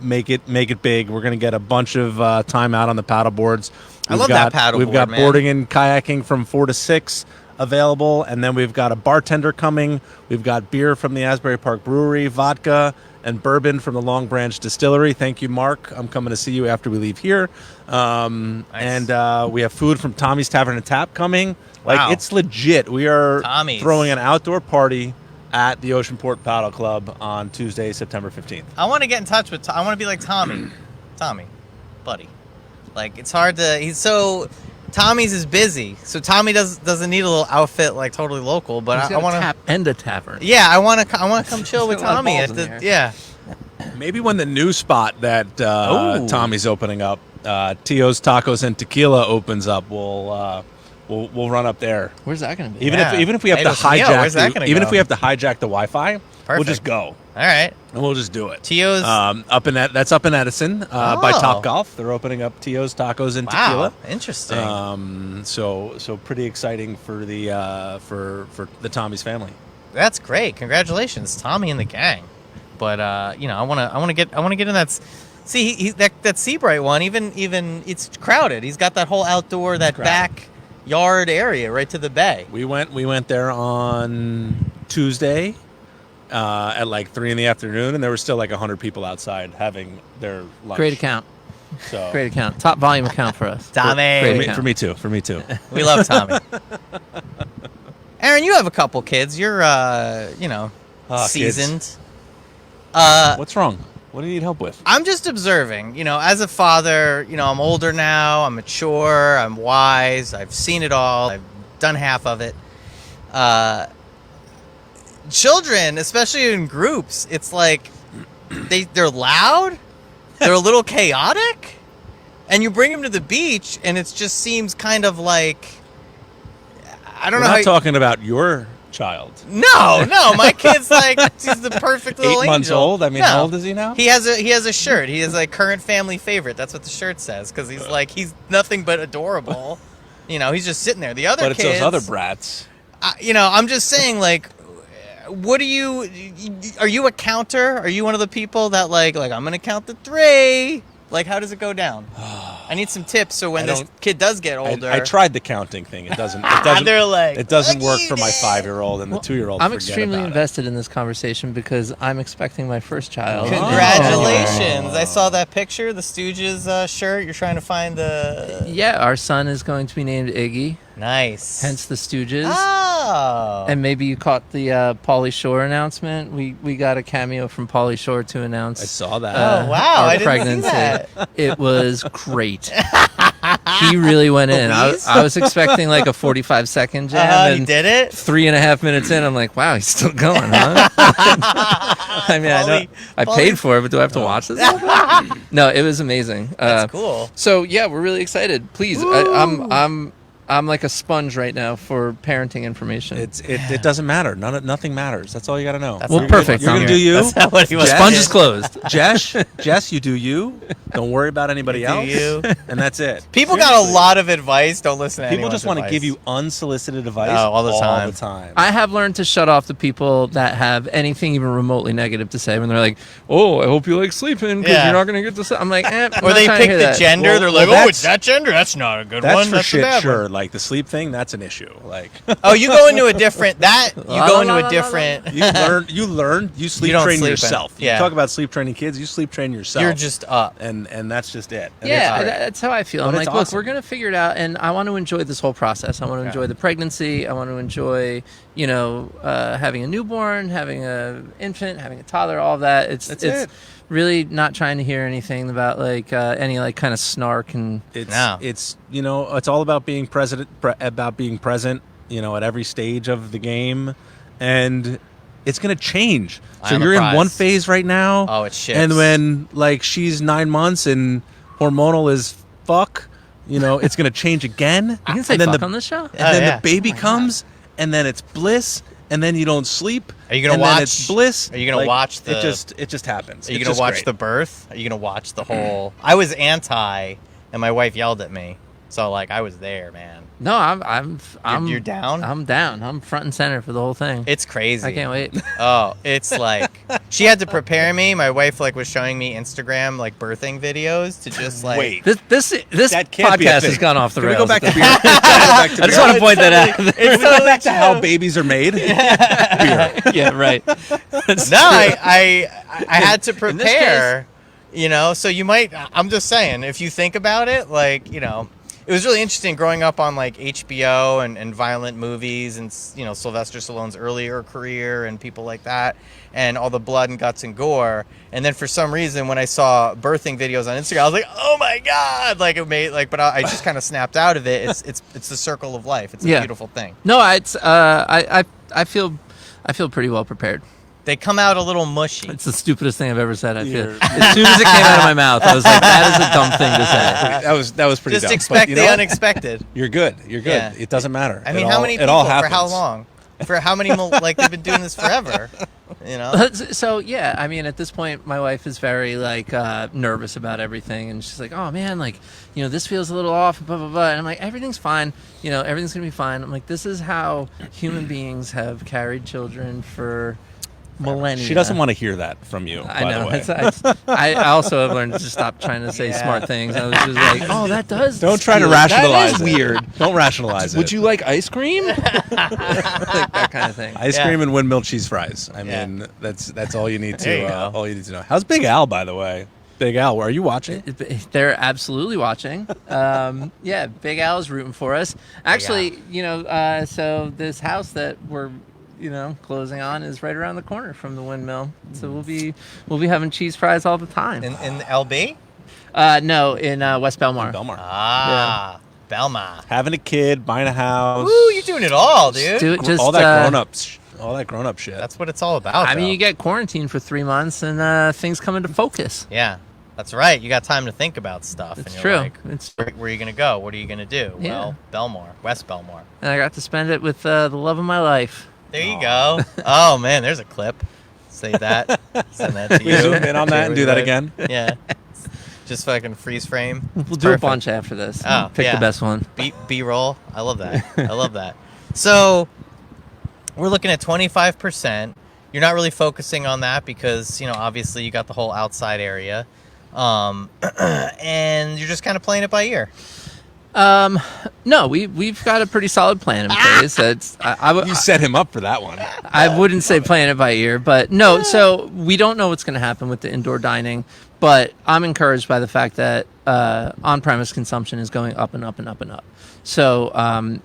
[SPEAKER 3] make it big. We're gonna get a bunch of time out on the paddle boards.
[SPEAKER 1] I love that paddle
[SPEAKER 3] We've
[SPEAKER 1] board,
[SPEAKER 3] got
[SPEAKER 1] man.
[SPEAKER 3] boarding and kayaking from 4 to 6 available, and then we've got a bartender coming. We've got beer from the Asbury Park Brewery, vodka and bourbon from the Long Branch Distillery. Thank you, Mark. I'm coming to see you after we leave here.
[SPEAKER 1] Nice.
[SPEAKER 3] And we have food from Tommy's Tavern and Tap coming.
[SPEAKER 1] Wow.
[SPEAKER 3] Like, it's legit. We are
[SPEAKER 1] Tommy's.
[SPEAKER 3] throwing an outdoor party at the Oceanport Paddle Club on Tuesday, September 15th.
[SPEAKER 1] I want to get in touch with. I want to be like Tommy, buddy. Like, it's hard to. Tommy's is busy, so Tommy doesn't need a little outfit like totally local. But I want to
[SPEAKER 2] tap and a tavern.
[SPEAKER 1] Yeah, I want to come chill with
[SPEAKER 2] There's a lot of
[SPEAKER 1] Tommy.
[SPEAKER 2] balls in there.
[SPEAKER 1] Yeah.
[SPEAKER 3] Maybe when the new spot that Tommy's opening up, Tio's Tacos and Tequila opens up, we'll we'll run up there.
[SPEAKER 2] Where's that going to be?
[SPEAKER 3] Even
[SPEAKER 1] Yeah.
[SPEAKER 3] if we have to
[SPEAKER 1] Where's that
[SPEAKER 3] hijack,
[SPEAKER 1] gonna
[SPEAKER 3] even
[SPEAKER 1] go?
[SPEAKER 3] if we have to hijack the Wi-Fi, we'll
[SPEAKER 1] Perfect.
[SPEAKER 3] just go
[SPEAKER 1] All right.
[SPEAKER 3] and we'll just do it.
[SPEAKER 1] Tio's.
[SPEAKER 3] That's up in Edison by
[SPEAKER 1] Oh.
[SPEAKER 3] Top Golf. They're opening up Tio's Tacos and
[SPEAKER 1] Wow.
[SPEAKER 3] Tequila.
[SPEAKER 1] Interesting.
[SPEAKER 3] So pretty exciting for the for the Tommy's family.
[SPEAKER 1] That's great. Congratulations, Tommy and the gang. But I want to get in that. See, that Seabright one. Even it's crowded. He's got that whole outdoor, that backyard area right to the bay.
[SPEAKER 3] We went there on Tuesday at like 3 p.m, and there were still like 100 people outside having their lunch.
[SPEAKER 2] Great account.
[SPEAKER 3] So
[SPEAKER 2] Great account. Top volume account for us.
[SPEAKER 1] Tommy.
[SPEAKER 2] Great
[SPEAKER 3] for
[SPEAKER 2] account.
[SPEAKER 3] me too. For me too.
[SPEAKER 1] We love Tommy. Aaron, you have a couple kids. You're seasoned.
[SPEAKER 3] Kids. What's wrong? What do you need help with?
[SPEAKER 1] I'm just observing, as a father, I'm older now, I'm mature, I'm wise, I've seen it all, I've done half of it. Children, especially in groups, it's like they're loud, they're a little chaotic, and you bring them to the beach, and it just seems kind of like, I don't
[SPEAKER 3] We're
[SPEAKER 1] know.
[SPEAKER 3] not talking about your child.
[SPEAKER 1] No, my kid's like, he's the perfect little
[SPEAKER 3] 8 months
[SPEAKER 1] angel.
[SPEAKER 3] old. I mean,
[SPEAKER 1] No.
[SPEAKER 3] how old is he now?
[SPEAKER 1] He has a shirt. He is a current family favorite. That's what the shirt says, because he's nothing but adorable. He's just sitting there. The other
[SPEAKER 3] But it's
[SPEAKER 1] kids,
[SPEAKER 3] those other brats.
[SPEAKER 1] I'm just saying, what are you a counter? Are you one of the people that like I'm gonna count to 3? Like, how does it go down? I need some tips so when this kid does get older.
[SPEAKER 3] I tried the counting thing. It doesn't.
[SPEAKER 1] They're like,
[SPEAKER 3] it doesn't
[SPEAKER 1] "Look
[SPEAKER 3] work
[SPEAKER 1] at
[SPEAKER 3] for my
[SPEAKER 1] it."
[SPEAKER 3] 5-year-old and the 2-year-old.
[SPEAKER 2] I'm
[SPEAKER 3] forget
[SPEAKER 2] extremely
[SPEAKER 3] about it.
[SPEAKER 2] invested in this conversation because I'm expecting my first child.
[SPEAKER 1] Congratulations! I saw that picture, the Stooges shirt. You're trying to find the
[SPEAKER 2] Yeah, our son is going to be named Iggy,
[SPEAKER 1] nice.
[SPEAKER 2] hence the Stooges.
[SPEAKER 1] Oh,
[SPEAKER 2] And maybe you caught the Pauly Shore announcement. We got a cameo from Pauly Shore to announce.
[SPEAKER 3] I saw that.
[SPEAKER 1] Oh, wow,
[SPEAKER 2] Our
[SPEAKER 1] I didn't see
[SPEAKER 2] pregnancy.
[SPEAKER 1] that.
[SPEAKER 2] It was great. He really went in. I was expecting like a 45-second jam.
[SPEAKER 1] He
[SPEAKER 2] and
[SPEAKER 1] did it.
[SPEAKER 2] 3.5 minutes in, I'm like, wow, he's still going, huh? I mean, I paid for it, but do I have to watch this? No, it was amazing.
[SPEAKER 1] That's cool.
[SPEAKER 2] So yeah, we're really excited. Please, I'm like a sponge right now for parenting information.
[SPEAKER 3] It doesn't matter. Nothing matters. That's all you got to know.
[SPEAKER 1] That's
[SPEAKER 2] Well,
[SPEAKER 1] not
[SPEAKER 2] perfect.
[SPEAKER 3] You're gonna do you.
[SPEAKER 1] That's not what he was
[SPEAKER 2] Sponge
[SPEAKER 1] saying.
[SPEAKER 2] is closed.
[SPEAKER 3] Jess, you do you. Don't worry about anybody
[SPEAKER 1] You do
[SPEAKER 3] else.
[SPEAKER 1] you.
[SPEAKER 3] And that's it.
[SPEAKER 1] People got a lot of advice. Don't listen to
[SPEAKER 3] People
[SPEAKER 1] anyone's
[SPEAKER 3] just want to
[SPEAKER 1] advice.
[SPEAKER 3] give you unsolicited advice
[SPEAKER 1] all the time.
[SPEAKER 2] I have learned to shut off the people that have anything even remotely negative to say when they're like, "Oh, I hope you like sleeping because
[SPEAKER 1] Yeah.
[SPEAKER 2] you're not going to get to." I'm like, I'm
[SPEAKER 1] Or
[SPEAKER 2] not
[SPEAKER 1] they
[SPEAKER 2] trying to
[SPEAKER 1] pick
[SPEAKER 2] hear
[SPEAKER 1] the
[SPEAKER 2] that.
[SPEAKER 1] gender.
[SPEAKER 3] Well,
[SPEAKER 1] They're like,
[SPEAKER 3] well,
[SPEAKER 1] oh, it's that gender. That's not a good
[SPEAKER 3] That's
[SPEAKER 1] one.
[SPEAKER 3] for
[SPEAKER 1] That's a
[SPEAKER 3] shit,
[SPEAKER 1] bad
[SPEAKER 3] sure.
[SPEAKER 1] one.
[SPEAKER 3] Like the sleep thing, that's an issue. Like
[SPEAKER 1] Oh, you go into a different. You
[SPEAKER 2] La,
[SPEAKER 1] go
[SPEAKER 2] la,
[SPEAKER 1] into
[SPEAKER 2] la,
[SPEAKER 1] a
[SPEAKER 2] la,
[SPEAKER 1] different.
[SPEAKER 3] you sleep
[SPEAKER 1] You don't
[SPEAKER 3] train
[SPEAKER 1] sleep in.
[SPEAKER 3] yourself.
[SPEAKER 1] Yeah.
[SPEAKER 3] You talk about sleep training kids, you sleep train yourself.
[SPEAKER 1] You're just up.
[SPEAKER 3] and that's just it. And
[SPEAKER 2] Yeah,
[SPEAKER 3] it's great.
[SPEAKER 2] that's how I feel.
[SPEAKER 3] But
[SPEAKER 2] I'm
[SPEAKER 3] it's
[SPEAKER 2] like, look,
[SPEAKER 3] awesome.
[SPEAKER 2] we're going to figure it out, and I want to enjoy this whole process. I want to enjoy the pregnancy. I want to enjoy, having a newborn, having an infant, having a toddler, all of that. It's
[SPEAKER 3] it.
[SPEAKER 2] really not trying to hear anything about any kind of snark and
[SPEAKER 3] It's it's all about being present at every stage of the game, and it's gonna change. So
[SPEAKER 1] I'm
[SPEAKER 3] you're in
[SPEAKER 1] apprised.
[SPEAKER 3] one phase right now.
[SPEAKER 1] Oh, it shifts.
[SPEAKER 3] And when she's 9 months and hormonal as fuck, it's gonna change again.
[SPEAKER 2] you can say
[SPEAKER 3] and then
[SPEAKER 2] fuck on this show.
[SPEAKER 3] And then
[SPEAKER 1] yeah.
[SPEAKER 3] the baby comes, and then it's bliss, and then you don't sleep.
[SPEAKER 1] Are you gonna
[SPEAKER 3] and
[SPEAKER 1] watch?
[SPEAKER 3] Then it's bliss.
[SPEAKER 1] Are you gonna watch the?
[SPEAKER 3] It just happens.
[SPEAKER 1] Are you
[SPEAKER 3] It's
[SPEAKER 1] gonna
[SPEAKER 3] just
[SPEAKER 1] watch
[SPEAKER 3] great.
[SPEAKER 1] the birth? Are you gonna watch the whole? I was anti, and my wife yelled at me. So I was there, man.
[SPEAKER 2] No, I'm
[SPEAKER 1] You're down?
[SPEAKER 2] I'm down. I'm front and center for the whole thing.
[SPEAKER 1] It's crazy.
[SPEAKER 2] I can't wait.
[SPEAKER 1] Oh, it's like she had to prepare me. My wife was showing me Instagram birthing videos to just
[SPEAKER 3] Wait.
[SPEAKER 2] This
[SPEAKER 3] That can't be a
[SPEAKER 2] podcast
[SPEAKER 3] thing.
[SPEAKER 2] has gone off the
[SPEAKER 3] Can we
[SPEAKER 2] rails.
[SPEAKER 3] go back to beer?
[SPEAKER 2] I just want to point that out.
[SPEAKER 1] It's
[SPEAKER 3] Can we go
[SPEAKER 1] totally
[SPEAKER 3] back to how
[SPEAKER 1] true.
[SPEAKER 3] babies are made?
[SPEAKER 2] Yeah, right.
[SPEAKER 1] No, I had to
[SPEAKER 2] In this
[SPEAKER 1] prepare. So you might. I'm just saying, if you think about it, it was really interesting growing up on HBO and violent movies and Sylvester Stallone's earlier career and people like that and all the blood and guts and gore. And then for some reason when I saw birthing videos on Instagram, I was like, oh my god! It made but I just kind of snapped out of it. It's the circle of life. It's a beautiful thing.
[SPEAKER 2] No, it's I feel pretty well prepared.
[SPEAKER 1] They come out a little mushy.
[SPEAKER 2] It's the stupidest thing I've ever said. I feel. As soon as it came out of my mouth, I was like, "That is a dumb thing to say."
[SPEAKER 3] That was pretty
[SPEAKER 1] Just
[SPEAKER 3] dumb.
[SPEAKER 1] expect
[SPEAKER 3] But you
[SPEAKER 1] the
[SPEAKER 3] know what?
[SPEAKER 1] unexpected.
[SPEAKER 3] You're good. You're good.
[SPEAKER 1] Yeah.
[SPEAKER 3] It doesn't matter.
[SPEAKER 1] I mean,
[SPEAKER 3] It
[SPEAKER 1] how
[SPEAKER 3] all-
[SPEAKER 1] many
[SPEAKER 3] it
[SPEAKER 1] people
[SPEAKER 3] all
[SPEAKER 1] for
[SPEAKER 3] happens.
[SPEAKER 1] how long? For how many? Like they've been doing this forever. You know.
[SPEAKER 2] So yeah, I mean, at this point, my wife is very like nervous about everything, and she's like, "Oh man, like this feels a little off." Blah blah blah. And I'm like, "Everything's fine. Everything's gonna be fine." I'm like, "This is how human beings have carried children for millennia."
[SPEAKER 3] She doesn't want to hear that from you.
[SPEAKER 2] I
[SPEAKER 3] by
[SPEAKER 2] know.
[SPEAKER 3] the way.
[SPEAKER 2] I also have learned to just stop trying to say smart things. I was just like, "Oh, that does."
[SPEAKER 3] Don't try to
[SPEAKER 2] feel-
[SPEAKER 3] rationalize
[SPEAKER 2] That is
[SPEAKER 3] it.
[SPEAKER 2] weird.
[SPEAKER 3] Don't rationalize it.
[SPEAKER 2] Would you like ice cream? Like that kind of thing.
[SPEAKER 3] Ice
[SPEAKER 1] Yeah.
[SPEAKER 3] cream and windmill cheese fries. I
[SPEAKER 1] Yeah.
[SPEAKER 3] mean, that's all you need
[SPEAKER 1] There you
[SPEAKER 3] to
[SPEAKER 1] go.
[SPEAKER 3] all you need to know. How's Big Al, by the way? Big Al, are you watching?
[SPEAKER 2] They're absolutely watching. Yeah, Big Al's rooting for us. Actually, so this house that we're closing on is right around the corner from the windmill. So we'll be having cheese fries all the time.
[SPEAKER 1] In LB?
[SPEAKER 2] No, in West Belmar.
[SPEAKER 3] Belmar.
[SPEAKER 1] Belma.
[SPEAKER 3] Having a kid, buying a house.
[SPEAKER 1] Woo, you're doing it all, dude.
[SPEAKER 2] Do it just
[SPEAKER 3] all that grown up shit.
[SPEAKER 1] That's what it's all about.
[SPEAKER 2] I mean,
[SPEAKER 1] though.
[SPEAKER 2] you get quarantined for 3 months and things come into focus.
[SPEAKER 1] Yeah, that's right. You got time to think about stuff.
[SPEAKER 2] It's
[SPEAKER 1] and
[SPEAKER 2] true.
[SPEAKER 1] you're like,
[SPEAKER 2] It's
[SPEAKER 1] where are you going to go? What are you going to do?
[SPEAKER 2] Yeah.
[SPEAKER 1] Well, Belmore, West Belmore.
[SPEAKER 2] And I got to spend it with the love of my life.
[SPEAKER 1] There you go. Oh, man, there's a clip. Say that. Send that to
[SPEAKER 3] We
[SPEAKER 1] you.
[SPEAKER 3] zoom in on that and do that again.
[SPEAKER 1] Yeah. Just fucking freeze frame.
[SPEAKER 2] We'll
[SPEAKER 1] It's
[SPEAKER 2] do a
[SPEAKER 1] perfect.
[SPEAKER 2] bunch after this.
[SPEAKER 1] Oh,
[SPEAKER 2] Pick
[SPEAKER 1] yeah.
[SPEAKER 2] the best one.
[SPEAKER 1] B-roll. I love that. I love that. So we're looking at 25%. You're not really focusing on that because, obviously you got the whole outside area. And you're just kind of playing it by ear.
[SPEAKER 2] No, we've got a pretty solid plan in place.
[SPEAKER 3] You set him up for that one.
[SPEAKER 2] I wouldn't say playing it by ear, but no. So we don't know what's going to happen with the indoor dining, but I'm encouraged by the fact that on-premise consumption is going up and up and up and up. So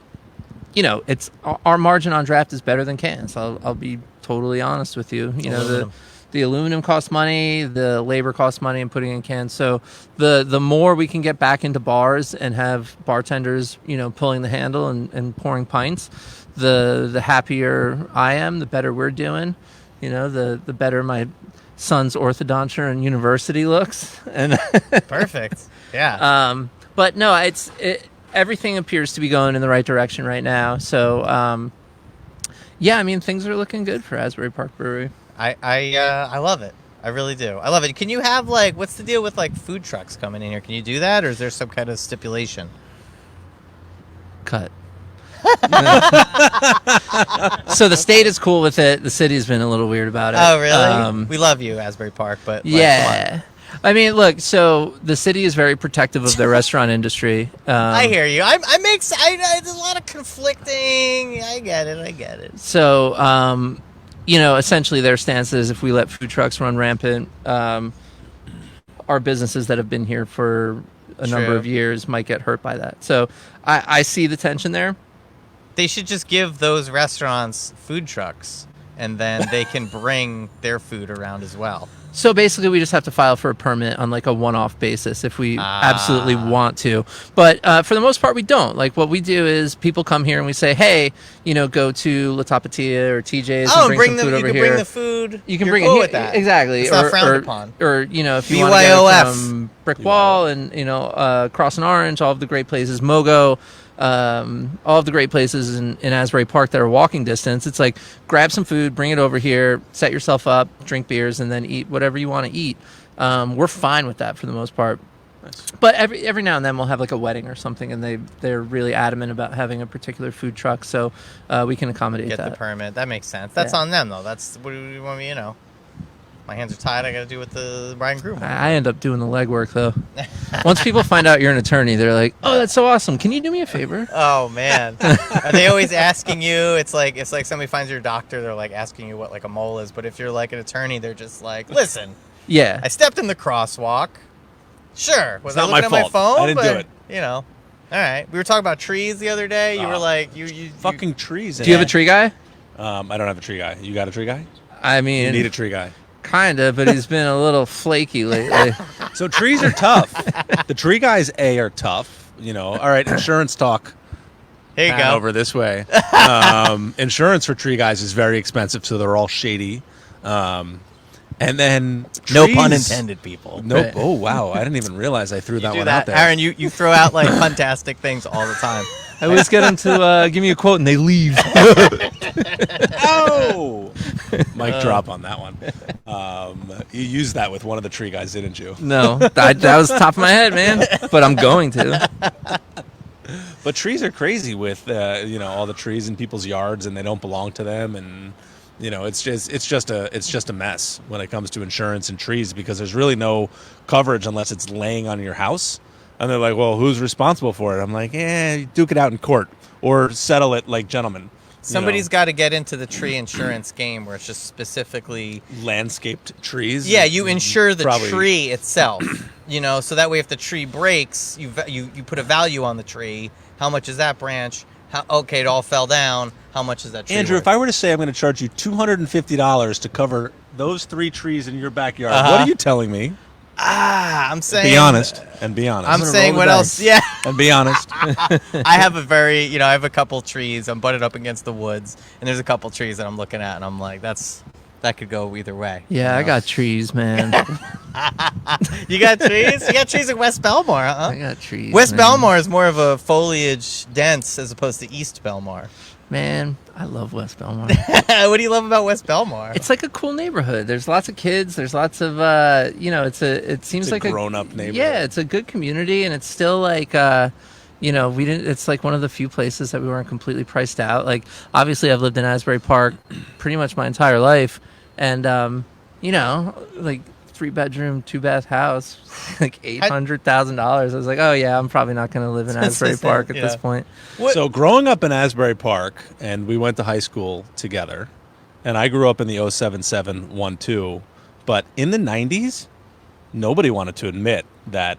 [SPEAKER 2] it's our margin on draft is better than cans. I'll be totally honest with you.
[SPEAKER 1] Aluminum.
[SPEAKER 2] The aluminum costs money, the labor costs money in putting in cans. So the more we can get back into bars and have bartenders, pulling the handle and pouring pints, the happier I am, the better we're doing. The better my son's orthodonture and university looks. And
[SPEAKER 1] Perfect. Yeah.
[SPEAKER 2] but no, everything appears to be going in the right direction right now. So yeah, I mean, things are looking good for Asbury Park Brewery.
[SPEAKER 1] I love it. I really do. I love it. Can you have what's the deal with food trucks coming in here? Can you do that, or is there some kind of stipulation?
[SPEAKER 2] Cut. So the state is cool with it. The city's been a little weird about it.
[SPEAKER 1] Oh, really? We love you, Asbury Park, but
[SPEAKER 2] Yeah. I mean, look. So the city is very protective of their restaurant industry.
[SPEAKER 1] I hear you. There's a lot of conflicting. I get it.
[SPEAKER 2] So, essentially their stance is if we let food trucks run rampant, our businesses that have been here for a number
[SPEAKER 1] True.
[SPEAKER 2] of years might get hurt by that. So I see the tension there.
[SPEAKER 1] They should just give those restaurants food trucks, and then they can bring their food around as well.
[SPEAKER 2] So basically, we just have to file for a permit on a one-off basis if we absolutely want to. But for the most part, we don't. What we do is people come here and we say, hey, go to La Tapatia or TJ's and bring some food over
[SPEAKER 1] you can
[SPEAKER 2] here.
[SPEAKER 1] bring the food.
[SPEAKER 2] You can
[SPEAKER 1] You're
[SPEAKER 2] bring
[SPEAKER 1] cool
[SPEAKER 2] it
[SPEAKER 1] with that.
[SPEAKER 2] Exactly.
[SPEAKER 1] It's not frowned upon.
[SPEAKER 2] Or if you want to go
[SPEAKER 1] BYOF.
[SPEAKER 2] from Brick Wall and Cross and Orange, all of the great places, Mogo, all of the great places in Asbury Park that are walking distance. It's grab some food, bring it over here, set yourself up, drink beers, and then eat whatever you want to eat. We're fine with that for the most part. Nice. But every now and then we'll have a wedding or something, and they're really adamant about having a particular food truck, so we can accommodate that.
[SPEAKER 1] Get the permit. That makes sense. That's on them though. That's what do you want me? My hands are tied. I got to do what the bride and groom.
[SPEAKER 2] I end up doing the legwork though. Once people find out you're an attorney, they're like, "Oh, that's so awesome! Can you do me a favor?"
[SPEAKER 1] Oh man, are they always asking you? It's like somebody finds your doctor. They're asking you what a mole is. But if you're an attorney, they're just listen.
[SPEAKER 2] Yeah.
[SPEAKER 1] I stepped in the crosswalk. Sure, was I
[SPEAKER 3] not
[SPEAKER 1] looking
[SPEAKER 3] my
[SPEAKER 1] at
[SPEAKER 3] fault.
[SPEAKER 1] my phone?
[SPEAKER 3] I didn't do it.
[SPEAKER 1] All right. We were talking about trees the other day. You were you
[SPEAKER 3] fucking trees.
[SPEAKER 2] Do you have a tree guy?
[SPEAKER 3] I don't have a tree guy. You got a tree guy?
[SPEAKER 2] I mean,
[SPEAKER 3] You need a tree guy.
[SPEAKER 2] Kinda, but he's been a little flaky lately.
[SPEAKER 3] So trees are tough. The tree guys are tough. All right, insurance talk.
[SPEAKER 1] Here you go.
[SPEAKER 3] Over this way. Insurance for tree guys is very expensive, so they're all shady. And then
[SPEAKER 1] No
[SPEAKER 3] trees-
[SPEAKER 1] pun intended, people.
[SPEAKER 3] Nope.
[SPEAKER 2] Right.
[SPEAKER 3] Oh wow! I didn't even realize I threw that
[SPEAKER 1] Do
[SPEAKER 3] one
[SPEAKER 1] that,
[SPEAKER 3] out there.
[SPEAKER 1] Aaron. You throw out like fantastic things all the time.
[SPEAKER 2] I always get them to give me a quote and they leave.
[SPEAKER 3] Oh! Mic drop on that one. You used that with one of the tree guys, didn't you?
[SPEAKER 2] No, that was top of my head, man. But I'm going to.
[SPEAKER 3] But trees are crazy with all the trees in people's yards, and they don't belong to them, and it's just a mess when it comes to insurance and trees, because there's really no coverage unless it's laying on your house. And they're like, well, who's responsible for it? I'm like, duke it out in court or settle it like gentlemen.
[SPEAKER 1] Somebody's got to get into the tree insurance game where it's just specifically
[SPEAKER 3] Landscaped trees.
[SPEAKER 1] Yeah, you insure the
[SPEAKER 3] Probably.
[SPEAKER 1] tree itself. So that way if the tree breaks, you put a value on the tree. How much is that branch? Okay, it all fell down. How much is that tree
[SPEAKER 3] Andrew,
[SPEAKER 1] worth?
[SPEAKER 3] if I were to say I'm going to charge you $250 to cover those 3 trees in your backyard,
[SPEAKER 1] Uh-huh.
[SPEAKER 3] what are you telling me?
[SPEAKER 1] I'm saying.
[SPEAKER 3] Be honest and be honest.
[SPEAKER 1] I'm
[SPEAKER 2] gonna
[SPEAKER 1] saying
[SPEAKER 2] roll the
[SPEAKER 1] what else?
[SPEAKER 2] dice.
[SPEAKER 1] Yeah.
[SPEAKER 3] And be honest.
[SPEAKER 1] I have I have a couple trees. I'm butted up against the woods, and there's a couple trees that I'm looking at, and I'm like, that could go either way.
[SPEAKER 2] Yeah, I got trees, man.
[SPEAKER 1] You got trees? You got trees in West Belmar, huh?
[SPEAKER 2] I got trees.
[SPEAKER 1] West
[SPEAKER 2] man.
[SPEAKER 1] Belmar is more of a foliage dense as opposed to East Belmar.
[SPEAKER 2] Man, I love West Belmar.
[SPEAKER 1] What do you love about West Belmar?
[SPEAKER 2] It's like a cool neighborhood. There's lots of kids. There's lots of it seems
[SPEAKER 3] It's
[SPEAKER 2] like
[SPEAKER 3] a grown-up neighborhood.
[SPEAKER 2] Yeah, it's a good community, and it's still like we didn't. It's like one of the few places that we weren't completely priced out. Like obviously, I've lived in Asbury Park pretty much my entire life, and like 3-bedroom, 2-bath house, like $800,000. I was like, oh yeah, I'm probably not going to live in Asbury Park at this point.
[SPEAKER 3] So growing up in Asbury Park, and we went to high school together, and I grew up in the 07712, but in the 90s, nobody wanted to admit that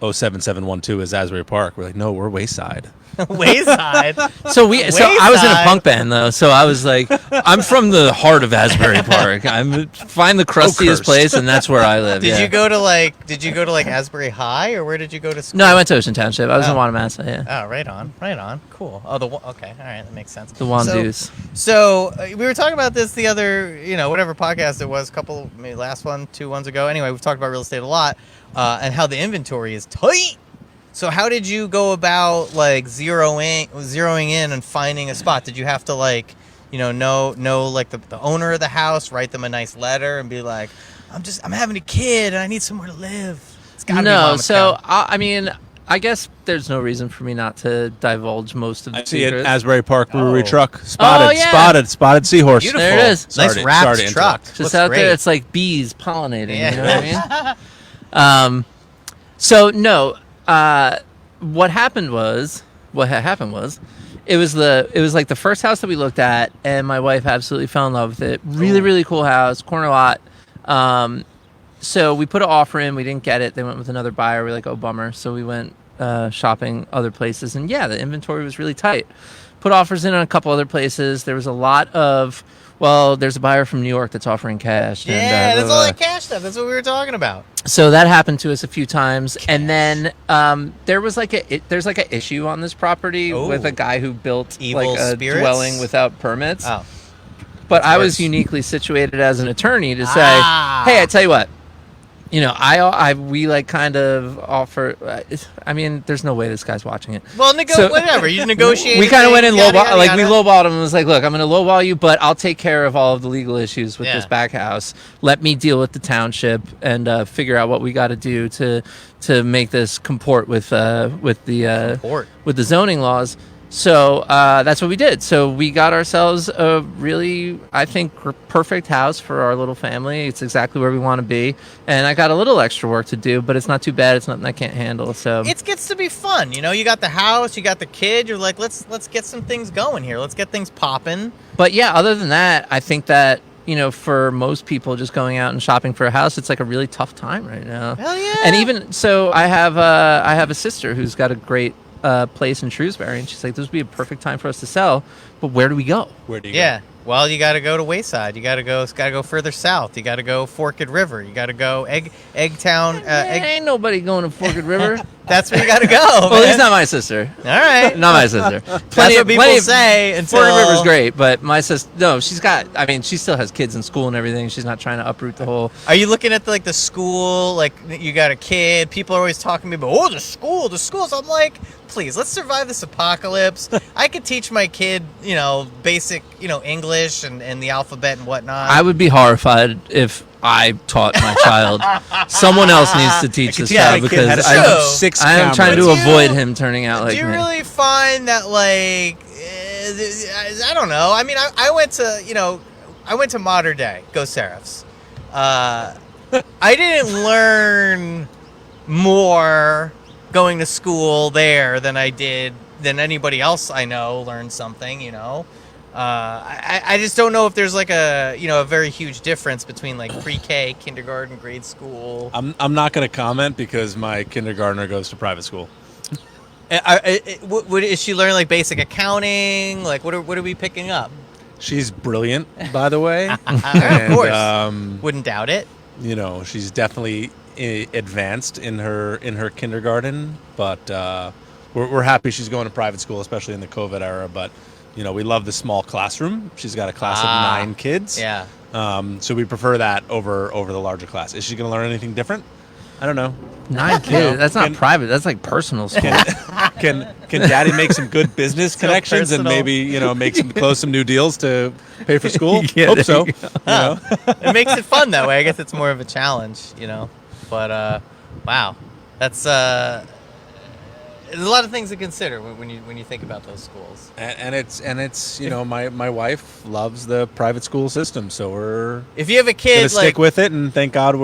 [SPEAKER 3] 07712 is Asbury Park. We're like, no, we're Wayside.
[SPEAKER 1] Wayside.
[SPEAKER 2] So I was in a
[SPEAKER 1] Wayside.
[SPEAKER 2] punk band though, so I was like, I'm from the heart of Asbury Park. Find the crustiest
[SPEAKER 3] cursed.
[SPEAKER 2] place, and that's where I live.
[SPEAKER 1] Did
[SPEAKER 2] yeah.
[SPEAKER 1] you go to like Asbury High, or where did you go to school?
[SPEAKER 2] No, I went to Ocean Township. I was in
[SPEAKER 1] Oh.
[SPEAKER 2] Wanamassa. Yeah,
[SPEAKER 1] Oh, right on. Cool. Oh, okay, all right, that makes sense.
[SPEAKER 2] the Wandoos.
[SPEAKER 1] So we were talking about this the other, whatever podcast it was, maybe last one, 2 ones ago. Anyway, we've talked about real estate a lot, and how the inventory is tight. So how did you go about like zeroing in and finding a spot? Did you have to know like the owner of the house, write them a nice letter, and be like, I'm having a kid and I need somewhere to live? It's gotta be
[SPEAKER 2] No,
[SPEAKER 1] Monmouth
[SPEAKER 2] so
[SPEAKER 1] County.
[SPEAKER 2] I guess there's no reason for me not to divulge most of the
[SPEAKER 3] I see an
[SPEAKER 2] secrets.
[SPEAKER 3] Asbury Park Brewery
[SPEAKER 1] Oh.
[SPEAKER 3] truck. Spotted,
[SPEAKER 2] yeah.
[SPEAKER 3] spotted seahorse.
[SPEAKER 1] Beautiful.
[SPEAKER 2] There it is.
[SPEAKER 1] Nice
[SPEAKER 3] Sorry
[SPEAKER 1] wrapped
[SPEAKER 3] to
[SPEAKER 1] truck.
[SPEAKER 3] interrupt.
[SPEAKER 2] Just
[SPEAKER 1] Looks
[SPEAKER 2] out
[SPEAKER 1] great.
[SPEAKER 2] there, it's like bees pollinating.
[SPEAKER 1] Yeah.
[SPEAKER 2] You know what I mean? So no. What had happened was it was like the first house that we looked at, and my wife absolutely fell in love with it. Really cool house, corner lot. So we put an offer in, we didn't get it. They went with another buyer. We're like, oh bummer. So we went shopping other places, and yeah, the inventory was really tight. Put offers in on a couple other places. There was a lot of there's a buyer from New York that's offering cash.
[SPEAKER 1] Yeah,
[SPEAKER 2] and,
[SPEAKER 1] that's all that cash stuff. That's what we were talking about.
[SPEAKER 2] so that happened to us a few times, and then there's like an issue on this property
[SPEAKER 1] Oh.
[SPEAKER 2] with a guy who built
[SPEAKER 1] Evil
[SPEAKER 2] like a
[SPEAKER 1] spirits?
[SPEAKER 2] dwelling without permits.
[SPEAKER 1] Oh.
[SPEAKER 2] But I
[SPEAKER 1] worse.
[SPEAKER 2] was uniquely situated as an attorney to say,
[SPEAKER 1] Ah.
[SPEAKER 2] hey, I tell you what, we like kind of offer. I mean, there's no way this guy's watching it.
[SPEAKER 1] Well,
[SPEAKER 2] So-
[SPEAKER 1] whatever. You negotiate.
[SPEAKER 2] We kind of went in
[SPEAKER 1] yada,
[SPEAKER 2] lowball,
[SPEAKER 1] yada,
[SPEAKER 2] like we
[SPEAKER 1] yada.
[SPEAKER 2] lowballed him and was like, look, I'm going to lowball you, but I'll take care of all of the legal issues with
[SPEAKER 1] Yeah.
[SPEAKER 2] this back house. Let me deal with the township and figure out what we got to do to make this comport with the
[SPEAKER 1] Port.
[SPEAKER 2] with the zoning laws. So that's what we did. So we got ourselves a really, I think, perfect house for our little family. It's exactly where we want to be. And I got a little extra work to do, but it's not too bad. It's nothing I can't handle. So
[SPEAKER 1] It gets to be fun. You got the house, you got the kid. You're like, let's get some things going here. Let's get things popping.
[SPEAKER 2] But yeah, other than that, I think that, for most people just going out and shopping for a house, it's like a really tough time right now.
[SPEAKER 1] Hell yeah.
[SPEAKER 2] And even so, I have a sister who's got a great place in Shrewsbury, and she's like, this would be a perfect time for us to sell, but where do we go?
[SPEAKER 3] Where do you
[SPEAKER 1] Yeah. Well, you got to go to Wayside. You got to go further south. You got to go Forked River. You got to go Eggtown.
[SPEAKER 2] Ain't nobody going to Forked River.
[SPEAKER 1] That's where you got to go.
[SPEAKER 2] Well,
[SPEAKER 1] man.
[SPEAKER 2] he's not my sister.
[SPEAKER 1] All right.
[SPEAKER 2] Not my sister.
[SPEAKER 1] That's what people say until...
[SPEAKER 2] Fort River's great, but my sister, no, she still has kids in school and everything. She's not trying to uproot the whole...
[SPEAKER 1] Are you looking at the school, like you got a kid, people are always talking to me about, the schools. I'm like, please, let's survive this apocalypse. I could teach my kid, basic, English and the alphabet and whatnot.
[SPEAKER 2] I would be horrified if I taught my child. Someone else needs to teach this child because I am trying to avoid him turning out like me.
[SPEAKER 1] Do you really find that, I don't know. I mean, I went to Modern Day, go Seraphs. I didn't learn more going to school there than anybody else I know learned something, I just don't know if there's a very huge difference between pre-K, kindergarten, grade school.
[SPEAKER 3] I'm not going to comment because my kindergartner goes to private school.
[SPEAKER 1] Is she learning basic accounting? What are we picking up?
[SPEAKER 3] She's brilliant, by the way.
[SPEAKER 1] Of course. Wouldn't doubt it.
[SPEAKER 3] She's definitely advanced in her kindergarten, but we're happy she's going to private school, especially in the COVID era. But we love the small classroom. She's got a class of 9 kids.
[SPEAKER 1] Yeah.
[SPEAKER 3] So we prefer that over the larger class. Is she going to learn anything different? I don't know.
[SPEAKER 2] 9 kids. That's not private. That's like personal school.
[SPEAKER 3] Can Daddy make some good business connections and maybe close some new deals to pay for school? Hope so.
[SPEAKER 1] It makes it fun that way. I guess it's more of a challenge, But wow, that's there's a lot of things to consider when you think about those schools.
[SPEAKER 3] And it's my wife loves the private school system, so we're
[SPEAKER 1] if you have a kid
[SPEAKER 3] gonna stick with it, and thank God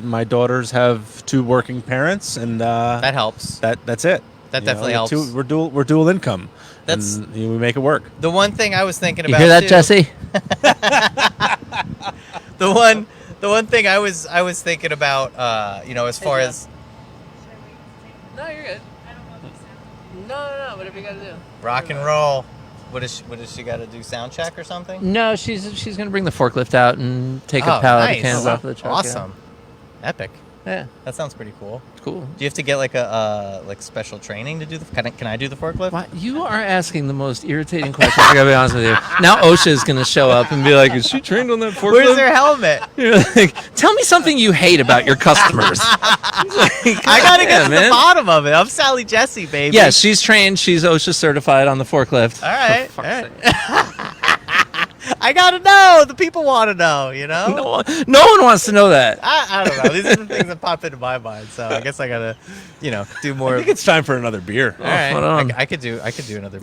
[SPEAKER 3] my daughters have 2 working parents, and
[SPEAKER 1] that helps.
[SPEAKER 3] That's it.
[SPEAKER 1] That definitely helps.
[SPEAKER 3] We're dual income. And we make it work.
[SPEAKER 1] The one thing I was thinking about.
[SPEAKER 2] You hear that, Jesse?
[SPEAKER 1] The one thing I was thinking about, as far as.
[SPEAKER 2] No, you're good. I don't want to No. Whatever you got to do.
[SPEAKER 1] Rock and roll. What is she got to do? Sound check or something?
[SPEAKER 2] No, she's going to bring the forklift out and take a pallet of cans off of the truck.
[SPEAKER 1] Awesome. Yeah. Epic.
[SPEAKER 2] Yeah.
[SPEAKER 1] That sounds pretty cool.
[SPEAKER 2] Cool.
[SPEAKER 1] Do you have to get a special training to do can I do the forklift?
[SPEAKER 2] What? You are asking the most irritating questions. I gotta be honest with you. Now OSHA's gonna show up and be like, "Is she trained on that forklift?"
[SPEAKER 1] Where's their helmet?
[SPEAKER 2] You're like, "Tell me something you hate about your customers."
[SPEAKER 1] I gotta get to the bottom of it. I'm Sally Jesse, baby.
[SPEAKER 2] Yeah, she's trained. She's OSHA certified on the forklift.
[SPEAKER 1] All right. All right. I gotta know. The people want to know.
[SPEAKER 2] No one wants to know that.
[SPEAKER 1] I don't know. These are the things that pop into my mind. So I guess I gotta, do more.
[SPEAKER 3] I think it's time for another beer.
[SPEAKER 1] All right.
[SPEAKER 2] Hold on.
[SPEAKER 1] I could drink another.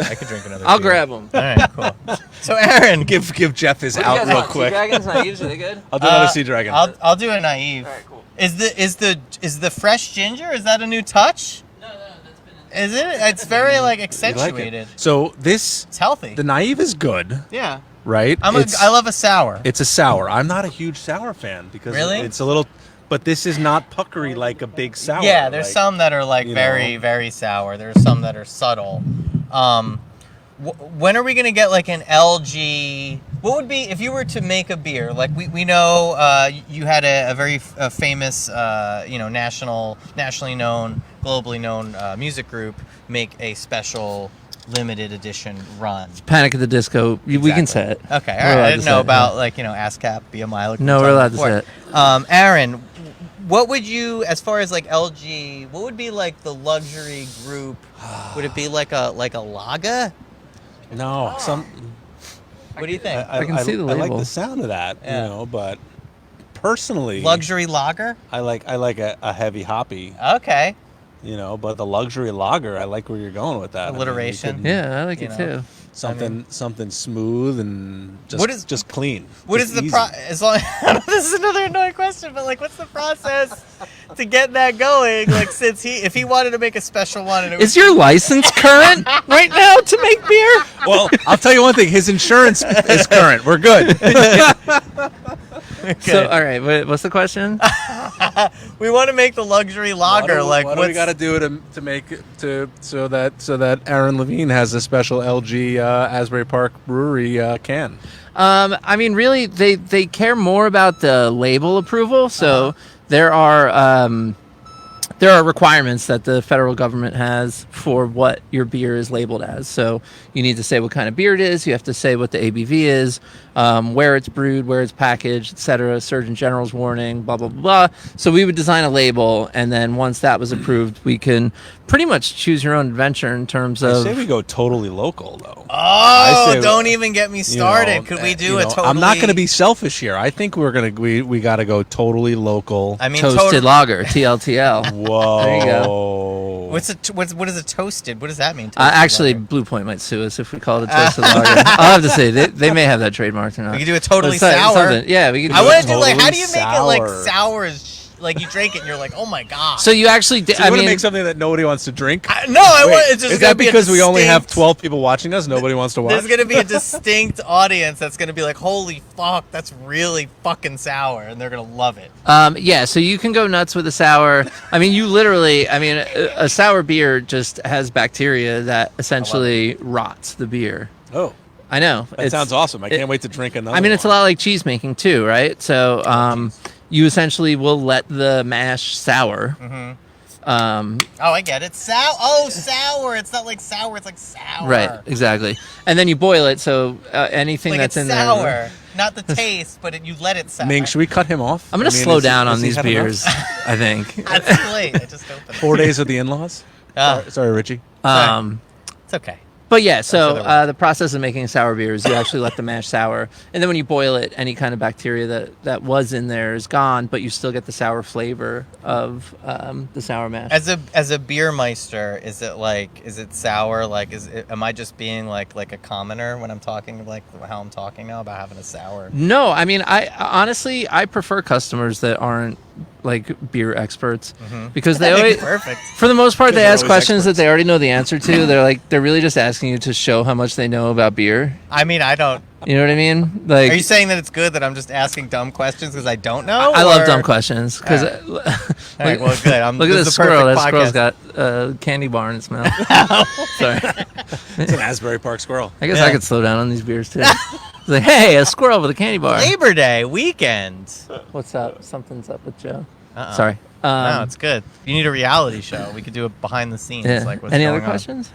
[SPEAKER 2] I'll
[SPEAKER 1] beer.
[SPEAKER 2] grab them.
[SPEAKER 1] All right. Cool. So Aaron,
[SPEAKER 3] Give Jeff his out real quick.
[SPEAKER 2] Sea Dragons, naives, are they good?
[SPEAKER 3] I'll do another Sea Dragon.
[SPEAKER 1] I'll do a naive.
[SPEAKER 2] All right, cool.
[SPEAKER 1] Is the fresh ginger? Is that a new touch?
[SPEAKER 2] No, that's been.
[SPEAKER 1] Is it? It's very
[SPEAKER 3] You like
[SPEAKER 1] accentuated.
[SPEAKER 3] it. So
[SPEAKER 1] It's healthy.
[SPEAKER 3] the naive is good,
[SPEAKER 1] Yeah.
[SPEAKER 3] right?
[SPEAKER 1] I love a sour.
[SPEAKER 3] It's a sour. I'm not a huge sour fan because
[SPEAKER 1] Really?
[SPEAKER 3] it's a little, but this is not puckery like a big sour.
[SPEAKER 1] Yeah, there's some that are very, very sour. There's some that are subtle. When are we gonna get an LG? What would be if you were to make a beer? We know you had a very famous nationally known, globally known music group make a special limited edition run.
[SPEAKER 2] Panic at the Disco.
[SPEAKER 1] Exactly.
[SPEAKER 2] We can say it.
[SPEAKER 1] Okay, all right. I didn't know about ASCAP, BMI.
[SPEAKER 2] No, we're allowed to say it.
[SPEAKER 1] Aaron, what would you, as far as LG, what would be the luxury group? Would it be like a lager?
[SPEAKER 3] No,
[SPEAKER 1] What do you think?
[SPEAKER 2] I can see the label.
[SPEAKER 3] I like the sound of that, but personally,
[SPEAKER 1] Luxury lager?
[SPEAKER 3] I like a heavy hoppy,
[SPEAKER 1] Okay.
[SPEAKER 3] but the luxury lager, I like where you're going with that.
[SPEAKER 1] Alliteration.
[SPEAKER 2] Yeah, I like it too.
[SPEAKER 3] Something smooth and just clean.
[SPEAKER 1] What
[SPEAKER 3] just
[SPEAKER 1] is the
[SPEAKER 3] easy.
[SPEAKER 1] as long this is another annoying question, but what's the process to get that going? Since if he wanted to make a special one, and
[SPEAKER 2] Is your license current right now to make beer?
[SPEAKER 3] Well, I'll tell you one thing. His insurance is current. We're good.
[SPEAKER 2] So, all right, what's the question?
[SPEAKER 1] we want to make the luxury lager.
[SPEAKER 3] What do we got to do to make so that Aaron Levine has a special LG Asbury Park Brewery can?
[SPEAKER 2] I mean, really, they care more about the label approval. So there are there are requirements that the federal government has for what your beer is labeled as. So you need to say what kind of beer it is. You have to say what the ABV is, where it's brewed, where it's packaged, etc. Surgeon General's warning, blah, blah, blah. So we would design a label, and then once that was approved, we can pretty much choose your own adventure in terms of...
[SPEAKER 3] I say we go totally local, though.
[SPEAKER 1] Oh, don't even get me started. Could we do a totally...
[SPEAKER 3] I'm not going to be selfish here. I think we got to go totally local.
[SPEAKER 1] I mean,
[SPEAKER 2] toasted lager, TLTL.
[SPEAKER 3] Whoa.
[SPEAKER 2] There you go.
[SPEAKER 1] What is a toasted? What does that mean?
[SPEAKER 2] Actually,
[SPEAKER 1] lager?
[SPEAKER 2] Blue Point might sue us if we call it a toasted lager. I'll have to say, they may have that trademarked or not.
[SPEAKER 1] We could do a totally
[SPEAKER 2] But
[SPEAKER 1] sour.
[SPEAKER 2] something- Yeah, we could do
[SPEAKER 1] I
[SPEAKER 2] it.
[SPEAKER 1] want to do like, how do you
[SPEAKER 3] Totally
[SPEAKER 1] make it like
[SPEAKER 3] sour.
[SPEAKER 1] sour as like you drink it and you're like, oh my god.
[SPEAKER 2] So you actually did.
[SPEAKER 3] So you want to make something that nobody wants to drink?
[SPEAKER 1] No, I
[SPEAKER 3] Wait,
[SPEAKER 1] want. It's just
[SPEAKER 3] is
[SPEAKER 1] gonna
[SPEAKER 3] that
[SPEAKER 1] be a
[SPEAKER 3] because we only have
[SPEAKER 1] distinct-
[SPEAKER 3] 12 people watching us? Nobody wants to watch?
[SPEAKER 1] There's gonna be a distinct audience that's gonna be like, holy fuck, that's really fucking sour, and they're gonna love it.
[SPEAKER 2] Yeah, so you can go nuts with a sour. I mean, a sour beer just has bacteria that essentially rots the beer.
[SPEAKER 3] Oh,
[SPEAKER 2] I know.
[SPEAKER 3] that sounds awesome. I can't wait to drink another
[SPEAKER 2] I mean, it's a
[SPEAKER 3] one.
[SPEAKER 2] lot like cheese making too, right? So you essentially will let the mash sour.
[SPEAKER 1] Oh, I get it. Sour. It's not like sour. It's like sour.
[SPEAKER 2] Right, exactly. And then you boil it, so anything
[SPEAKER 1] Like
[SPEAKER 2] that's
[SPEAKER 1] it's
[SPEAKER 2] in
[SPEAKER 1] sour,
[SPEAKER 2] there.
[SPEAKER 1] not the taste, but you let it sour.
[SPEAKER 3] Ming, should we cut him off?
[SPEAKER 2] I'm going to
[SPEAKER 3] I mean,
[SPEAKER 2] slow
[SPEAKER 3] is-
[SPEAKER 2] down
[SPEAKER 3] has
[SPEAKER 2] on
[SPEAKER 3] he
[SPEAKER 2] these
[SPEAKER 3] had enough?
[SPEAKER 2] beers, I think.
[SPEAKER 1] That's late. I just opened it.
[SPEAKER 3] 4 days of the in-laws?
[SPEAKER 1] Oh,
[SPEAKER 3] Sorry, Richie.
[SPEAKER 1] it's okay.
[SPEAKER 2] But yeah, so
[SPEAKER 1] otherwise.
[SPEAKER 2] the process of making sour beer is you actually let the mash sour, and then when you boil it, any kind of bacteria that was in there is gone, but you still get the sour flavor of the sour mash.
[SPEAKER 1] As a beer meister, is it sour? Like, am I just being like a commoner when I'm talking like how I'm talking now about having a sour?
[SPEAKER 2] No, I mean, I honestly prefer customers that aren't like beer experts because they
[SPEAKER 1] That
[SPEAKER 2] always,
[SPEAKER 1] makes perfect.
[SPEAKER 2] for the most part, they
[SPEAKER 3] they're
[SPEAKER 2] ask
[SPEAKER 3] always
[SPEAKER 2] questions
[SPEAKER 3] experts.
[SPEAKER 2] that they already know the answer to. They're really just asking you to show how much they know about beer.
[SPEAKER 1] I mean, I don't.
[SPEAKER 2] You know what I mean? Like,
[SPEAKER 1] Are you saying that it's good that I'm just asking dumb questions because I don't know?
[SPEAKER 2] I love
[SPEAKER 1] or-
[SPEAKER 2] dumb questions because
[SPEAKER 1] All right, well, good.
[SPEAKER 2] look at
[SPEAKER 1] this
[SPEAKER 2] this
[SPEAKER 1] is the
[SPEAKER 2] squirrel.
[SPEAKER 1] perfect
[SPEAKER 2] That squirrel's
[SPEAKER 1] podcast.
[SPEAKER 2] got a candy bar in its mouth. Sorry,
[SPEAKER 3] It's an Asbury Park squirrel.
[SPEAKER 2] I guess
[SPEAKER 1] Yeah.
[SPEAKER 2] I could slow down on these beers too. It's like, hey, a squirrel with a candy bar.
[SPEAKER 1] Labor Day weekend.
[SPEAKER 2] What's up? Something's up with Joe.
[SPEAKER 1] Uh-oh.
[SPEAKER 2] Sorry.
[SPEAKER 1] No, it's good. You need a reality show. We could do it behind the scenes.
[SPEAKER 2] Yeah.
[SPEAKER 1] Like what's
[SPEAKER 2] Any
[SPEAKER 1] going
[SPEAKER 2] other
[SPEAKER 1] on.
[SPEAKER 2] questions?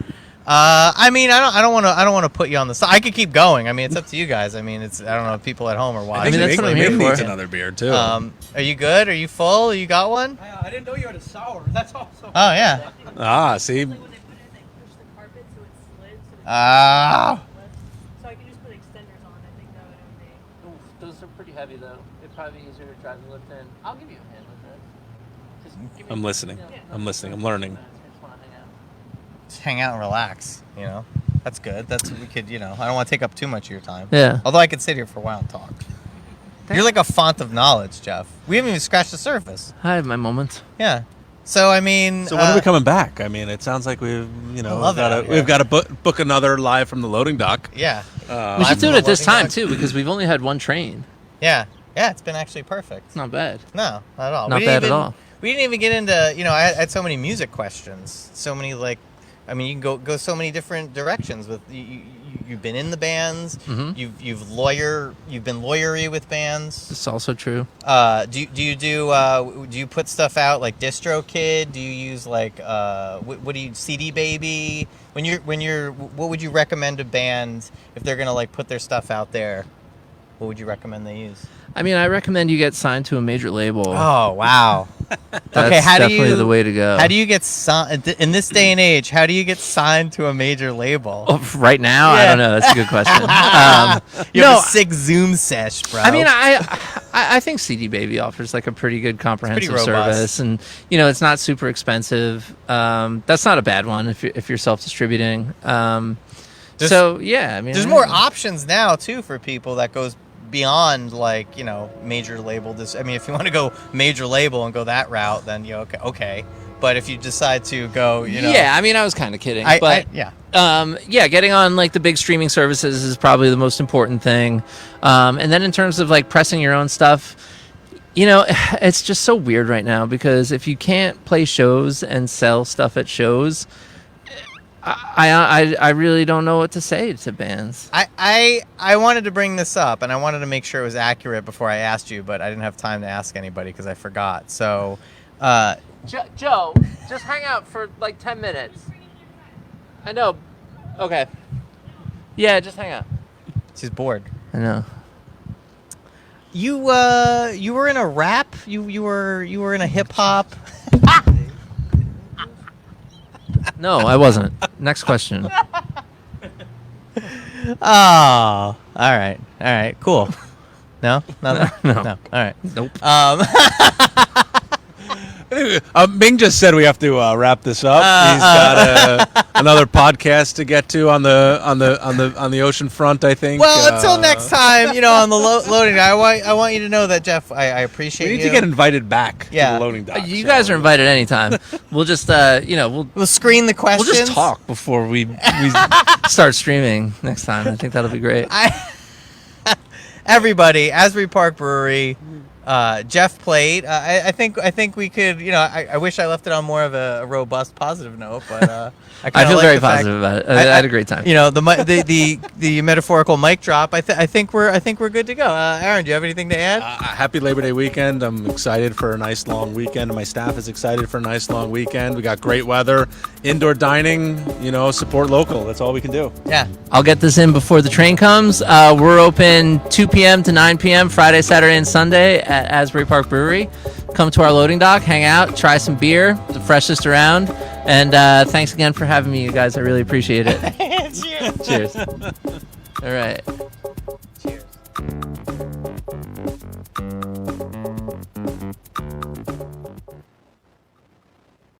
[SPEAKER 1] I mean, I don't want to put you on the side. I could keep going. I mean, it's up to you guys. I mean, I don't know if people at home are
[SPEAKER 2] I
[SPEAKER 1] watching.
[SPEAKER 2] mean, that's what I'm here
[SPEAKER 3] Ming
[SPEAKER 2] for.
[SPEAKER 3] needs another beer, too.
[SPEAKER 1] Are you good? Are you full? You got one?
[SPEAKER 4] I didn't know you had a sour. That's awesome.
[SPEAKER 1] Oh yeah.
[SPEAKER 3] See?
[SPEAKER 5] When they put it in, they push the carpet so it slid. So,
[SPEAKER 1] Ah.
[SPEAKER 5] so I can just put extenders on. I think that would only.
[SPEAKER 2] Those are pretty heavy though. It'd probably be easier to drive the lift in. I'll give you a hand with it. Just give me
[SPEAKER 3] I'm listening. I'm listening. I'm learning.
[SPEAKER 1] Just hang out and relax. You know, that's good. We could. You know, I don't want to take up too much of your time.
[SPEAKER 2] Yeah.
[SPEAKER 1] Although I could sit here for a while and talk. You're like a font of knowledge, Jeff. We haven't even scratched the surface.
[SPEAKER 2] I have my moments.
[SPEAKER 1] Yeah. So I mean.
[SPEAKER 3] So when are we coming back? I mean, it sounds like we've
[SPEAKER 1] love it out here.
[SPEAKER 3] we've got to book another live from the loading dock.
[SPEAKER 1] Yeah.
[SPEAKER 2] We
[SPEAKER 1] Live
[SPEAKER 2] should do
[SPEAKER 1] from
[SPEAKER 2] it
[SPEAKER 1] the
[SPEAKER 2] at this
[SPEAKER 1] loading
[SPEAKER 2] time
[SPEAKER 1] dock.
[SPEAKER 2] too because we've only had one train.
[SPEAKER 1] Yeah. Yeah. It's been actually perfect.
[SPEAKER 2] It's not bad.
[SPEAKER 1] No, not at all.
[SPEAKER 2] Not
[SPEAKER 1] We didn't
[SPEAKER 2] bad at
[SPEAKER 1] even-
[SPEAKER 2] all.
[SPEAKER 1] We didn't even get into, you know, I had so many music questions, so many you can go so many different directions with you've been in the bands,
[SPEAKER 2] Mhm.
[SPEAKER 1] you've been lawyery with bands.
[SPEAKER 2] It's also true.
[SPEAKER 1] Do you put stuff out like DistroKid? Do you use what do you CD Baby? What would you recommend a band if they're gonna like put their stuff out there? What would you recommend they use?
[SPEAKER 2] I mean, I recommend you get signed to a major label.
[SPEAKER 1] Oh wow.
[SPEAKER 2] That's
[SPEAKER 1] okay, how do
[SPEAKER 2] definitely
[SPEAKER 1] you
[SPEAKER 2] the way to go.
[SPEAKER 1] How do you get signed in this day and age? How do you get signed to a major label?
[SPEAKER 2] Oh, right now, I
[SPEAKER 1] Yeah.
[SPEAKER 2] don't know. That's a good question.
[SPEAKER 1] You
[SPEAKER 2] no,
[SPEAKER 1] have a sick Zoom sesh, bro.
[SPEAKER 2] I mean, I think CD Baby offers like a pretty good comprehensive
[SPEAKER 1] robust.
[SPEAKER 2] service, and it's not super expensive. That's not a bad one if you're self distributing. So yeah, I mean,
[SPEAKER 1] there's more options now too for people that goes beyond major label. I mean, if you want to go major label and go that route, then okay. But if you decide to go,
[SPEAKER 2] yeah, I mean, I was kind of kidding,
[SPEAKER 1] yeah.
[SPEAKER 2] Getting on like the big streaming services is probably the most important thing. And then in terms of like pressing your own stuff, it's just so weird right now because if you can't play shows and sell stuff at shows, I really don't know what to say to bands.
[SPEAKER 1] I wanted to bring this up, and I wanted to make sure it was accurate before I asked you, but I didn't have time to ask anybody because I forgot. So,
[SPEAKER 2] Joe, just hang out for like 10 minutes. I know. Okay. Yeah, just hang out.
[SPEAKER 1] She's bored.
[SPEAKER 2] I know.
[SPEAKER 1] You were in a rap. You were in a hip hop.
[SPEAKER 2] No, I wasn't. Next question.
[SPEAKER 1] Oh, all right, cool. No, nothing.
[SPEAKER 2] No.
[SPEAKER 1] No. All right.
[SPEAKER 2] Nope.
[SPEAKER 3] Ming just said we have to wrap this up. He's got another podcast to get to on the ocean front, I think.
[SPEAKER 1] Well, until next time, on the loading dock, I want you to know that, Jeff, I appreciate
[SPEAKER 3] We
[SPEAKER 1] you.
[SPEAKER 3] need to get invited back
[SPEAKER 1] Yeah.
[SPEAKER 3] to the loading dock.
[SPEAKER 2] You guys are invited anytime. We'll just,
[SPEAKER 1] We'll screen the questions.
[SPEAKER 2] we'll just talk before we start streaming next time. I think that'll be great.
[SPEAKER 1] Everybody, Asbury Park Brewery. Jeff played. I think we could. I wish I left it on more of a robust, positive note, but
[SPEAKER 2] I feel very positive about it. I had a great time.
[SPEAKER 1] The metaphorical mic drop. I think we're good to go. Aaron, do you have anything to add?
[SPEAKER 3] Happy Labor Day weekend. I'm excited for a nice long weekend. My staff is excited for a nice long weekend. We got great weather, indoor dining. Support local. That's all we can do.
[SPEAKER 1] Yeah.
[SPEAKER 2] I'll get this in before the train comes. We're open 2 p.m. to 9 p.m. Friday, Saturday, and Sunday at Asbury Park Brewery. Come to our loading dock, hang out, try some beer, the freshest around. And thanks again for having me, you guys. I really appreciate it.
[SPEAKER 1] Cheers.
[SPEAKER 2] Cheers. All right.